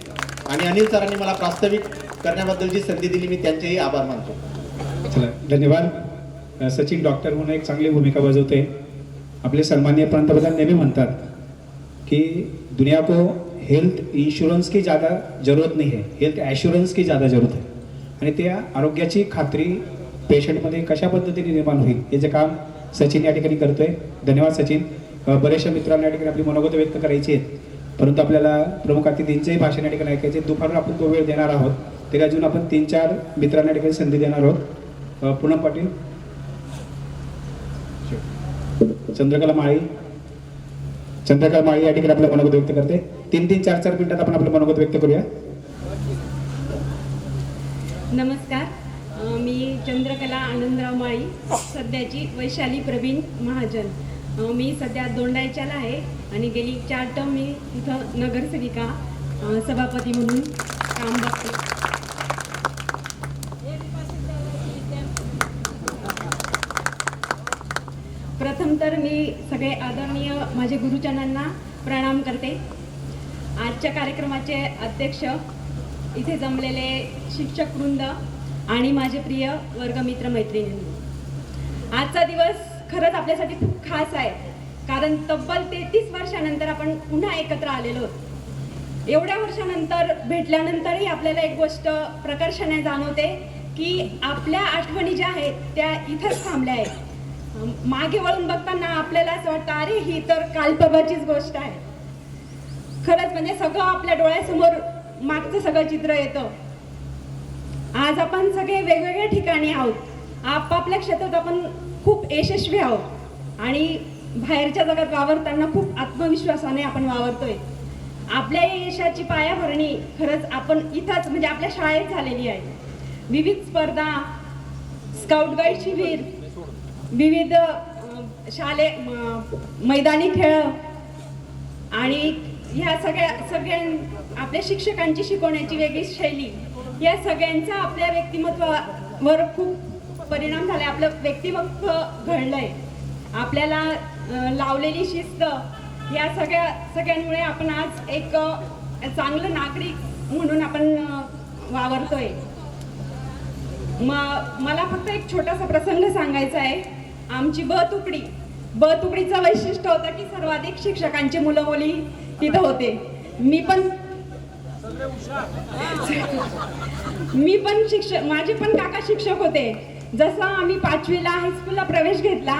आणि अनिल सरांनी मला प्रास्ताविक करण्याबद्दलची संधी दिली, मी त्यांचेही आभार मानतो. चला धन्यवाद. सचिन डॉक्टर म्हणून एक चांगली भूमिका बजावते. आपले सन्माननीय पंतप्रधान नेहमी म्हणतात कि दुनिया को हेल्थ इंश्योरेंस की ज़्यादा ज़रूरत नहीं है, हेल्थ ॲश्युरन्स की ज़्यादा ज़रूरत आहे. आणि त्या आरोग्याची खात्री पेशंटमध्ये कशा पद्धतीने निर्माण होईल याचे काम सचिन या ठिकाणी करतोय. धन्यवाद सचिन. बऱ्याचशा मित्रांना या ठिकाणी आपली मनोगत व्यक्त करायची आहेत, परंतु आपल्याला प्रमुख अतिथींचेही भाषण या ठिकाणी ऐकायचे. दुपारून आपण तो वेळ देणार आहोत, तरी अजून आपण 3-4 मित्रांना या ठिकाणी संधी देणार आहोत. पूनम पाटील, चंद्रकला माळी या ठिकाणी आपलं मनोगत व्यक्त करते. 3-3, 4-4 मिनिटात आपण आपलं मनोगत व्यक्त करूया. नमस्कार, मी चंद्रकला आनंदराव माळी, सध्याची वैशाली प्रवीण महाजन. मी सध्या दोंडाईच्याला आहे आणि गेली 4 टर्म मी इथं नगरसेविका सभापती म्हणून काम बघते. प्रथम तर मी सगळे आदरणीय माझे गुरुजनांना प्रणाम करते. आजच्या कार्यक्रमाचे अध्यक्ष, इथे जमलेले शिक्षक वृंद आणि माझे प्रिय वर्गमित्र मैत्रिणींनी, आजचा दिवस खरंच आपल्यासाठी खूप खास आहे. कारण तब्बल 33 वर्षानंतर आपण पुन्हा एकत्र आलेलो आहोत. एवढ्या वर्षानंतर भेटल्यानंतरही आपल्याला एक गोष्ट प्रकर्षाने जाणवते की आपल्या आठवणी ज्या आहेत त्या इथंच थांबल्या आहेत. मागे वळून बघताना आपल्याला असं वाटतं, अरे ही तर काल परवाचीच गोष्ट आहे. खरंच म्हणजे सगळं आपल्या डोळ्यासमोर मागचं सगळं चित्र येतं. आज आपण सगळे वेगवेगळ्या ठिकाणी आहोत. आपापल्या क्षेत्रात आपण खूप यशस्वी आहोत आणि बाहेरच्या जगात वावरताना खूप आत्मविश्वासाने आपण वावरतोय. आपल्या या यशाची पायाभरणी खरंच आपण इथंच म्हणजे आपल्या शाळेत झालेली आहे. विविध स्पर्धा, स्काउट गाईड शिबिर, विविध मैदानी खेळ आणि ह्या सगळ्या आपल्या शिक्षकांची शिकवण्याची वेगळी शैली, या सगळ्यांचा आपल्या व्यक्तिमत्वावर खूप परिणाम झाला. आपलं व्यक्तिमत्व घडलंय. आपल्याला लावलेली शिस्त, या सगळ्यांमुळे आपण आज एक चांगलं नागरिक म्हणून आपण वावरतोय. मला फक्त एक छोटासा प्रसंग सांगायचा आहे. आमची ब तुकडीचं वैशिष्ट्य होतं की सर्वाधिक शिक्षकांची मुलं मुली तिथं होते. मी पण माझे पण काका शिक्षक होते. जसं आम्ही 5वीला हायस्कूलला प्रवेश घेतला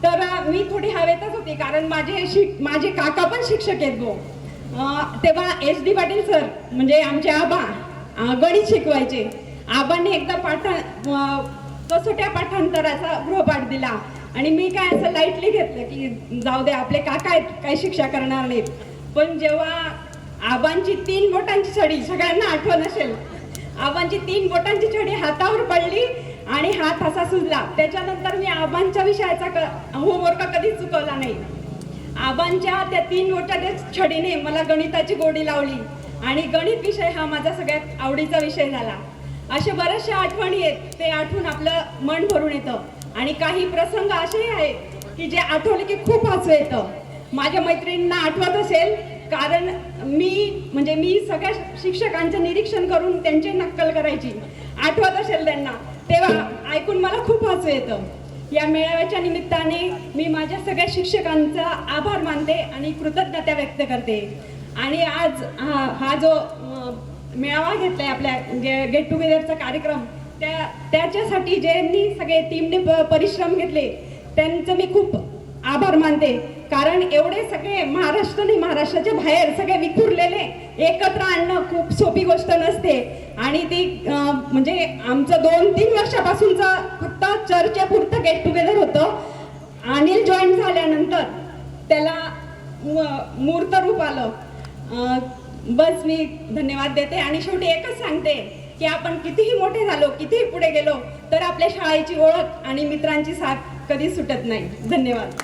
तर मी थोडी हवेतच होती, कारण माझे काका पण शिक्षक आहेत गो. तेव्हा SD पाटील सर म्हणजे आमचे आबा गणित शिकवायचे. आबांनी एकदा कसोट्या पाठांतराचा गृहपाठ दिला आणि मी काय असं लाईटली घेतलं की जाऊ दे, आपले काका आहेत, काही शिक्षा करणार नाहीत. पण जेव्हा आबांची 3 बोटांची छडी, सगळ्यांना आठवण असेल, आबांची 3 बोटांची छडी हातावर पडली आणि हात असा सुजला. त्याच्यानंतर मी आबांच्या विषयाचा होमवर्क कधीच चुकवला नाही. आबांच्या त्या 3 बोटाच्या छडीने मला गणिताची गोडी लावली आणि गणित विषय हा माझा सगळ्यात आवडीचा विषय झाला. अशा बऱ्याचशा आठवणी आहेत, ते आठवून आपलं मन भरून येतं. आणि काही प्रसंग असेही आहेत की जे आठवले की खूप हसू येतं. माझ्या मैत्रिणींना आठवत असेल, कारण मी सगळ्या शिक्षकांचं निरीक्षण करून त्यांची नक्कल करायची. आठवत असेल त्यांना, तेव्हा ऐकून मला खूप हसू येतं. या मेळाव्याच्या निमित्ताने मी माझ्या सगळ्या शिक्षकांचा आभार मानते आणि कृतज्ञता व्यक्त करते. आणि आज हा जो मेळावा घेतलाय, आपल्या गेट टुगेदरचा कार्यक्रम, त्याच्यासाठी ज्यांनी सगळे टीमने परिश्रम घेतले त्यांचं मी खूप आभार मानते. कारण एवढे सगळे महाराष्ट्राच्या बाहेर सगळे विखुरलेले एकत्र आणणं खूप सोपी गोष्ट नसते. आणि ती म्हणजे आमचं 2-3 वर्षापासूनचं फक्त चर्चेपुरतं गेट टुगेदर होतं. अनिल जॉईन झाल्यानंतर त्याला मूर्त रूप आलं. बस मी धन्यवाद देते आणि शेवटी एकच सांगते की आपण कितीही मोठे झालो, कितीही पुढे गेलो तर आपल्या शाळेची ओळख आणि मित्रांची साथ कधी सुटत नाही. धन्यवाद.